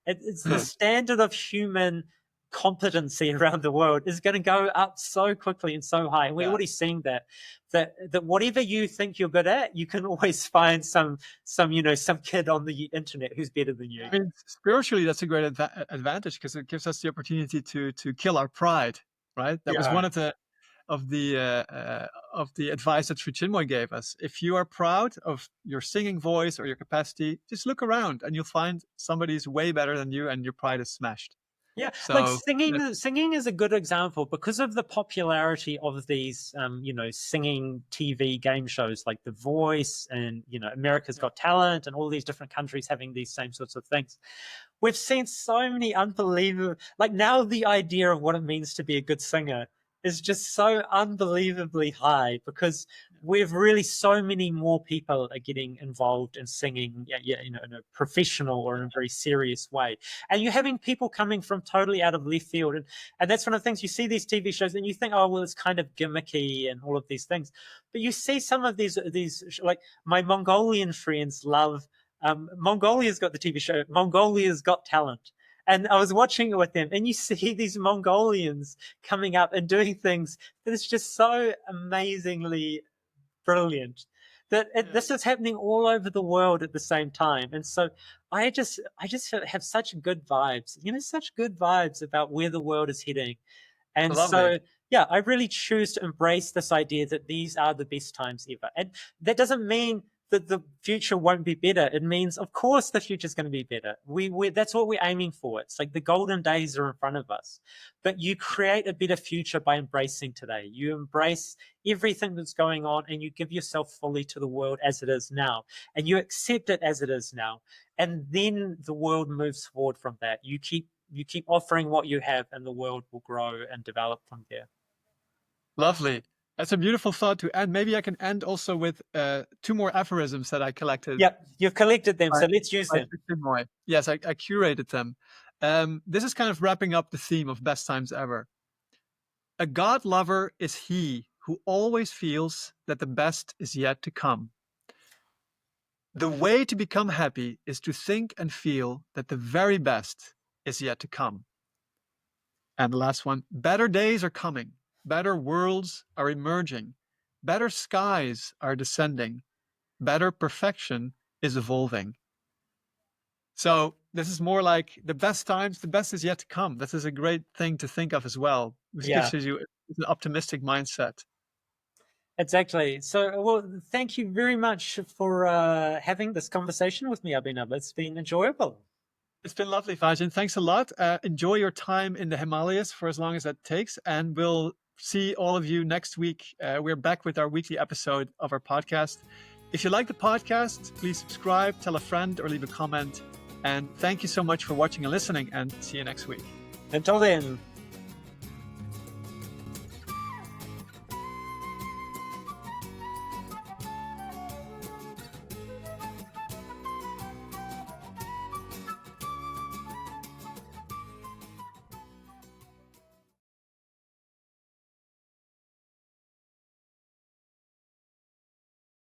it's the standard of human competency around the world is going to go up so quickly and so high. And we're yeah. already seeing that whatever you think you're good at, you can always find some kid on the internet who's better than you. I mean, spiritually, that's a great advantage because it gives us the opportunity to kill our pride, right? That was Yeah. one of the of the advice that Sri Chinmoy gave us. If you are proud of your singing voice or your capacity, just look around and you'll find somebody's way better than you, and your pride is smashed. Yeah, like So singing is a good example because of the popularity of these, singing TV game shows like The Voice and, America's Got Talent and all these different countries having these same sorts of things. We've seen so many unbelievable, like now the idea of what it means to be a good singer is just so unbelievably high because we've really so many more people are getting involved in singing, in a professional or in a very serious way. And you're having people coming from totally out of left field. And that's one of the things you see these TV shows and you think, oh, well, it's kind of gimmicky and all of these things. But you see some of these, like my Mongolian friends love, Mongolia's got the TV show, Mongolia's Got Talent. And I was watching it with them, and you see these Mongolians coming up and doing things that is just so amazingly brilliant that this is happening all over the world at the same time. And so I just have such good vibes, such good vibes about where the world is heading. And lovely. so, yeah, I really choose to embrace this idea that these are the best times ever. And that doesn't mean that the future won't be better. It means, of course, the future is going to be better. That's what we're aiming for. It's like the golden days are in front of us. But you create a better future by embracing today. You embrace everything that's going on and you give yourself fully to the world as it is now. And you accept it as it is now. And then the world moves forward from that. You keep offering what you have and the world will grow and develop from there. Lovely. That's a beautiful thought to end. Maybe I can end also with two more aphorisms that I collected. Yep, you've collected them, by, so let's use by them. Chinmoy. Yes, I curated them. This is kind of wrapping up the theme of best times ever. A God lover is he who always feels that the best is yet to come. The way to become happy is to think and feel that the very best is yet to come. And the last one, better days are coming, better worlds are emerging, better skies are descending, better perfection is evolving. So this is more like the best times, the best is yet to come. This is a great thing to think of as well, which Yeah. gives you an optimistic mindset. Exactly. So, well, thank you very much for having this conversation with me, Abhinav. It's been enjoyable. It's been lovely, Fajan. Thanks a lot. Enjoy your time in the Himalayas for as long as that takes, and we'll see all of you next week. We're back with our weekly episode of our podcast. If you like the podcast, please subscribe, tell a friend, or leave a comment. And thank you so much for watching and listening, and see you next week. Until then.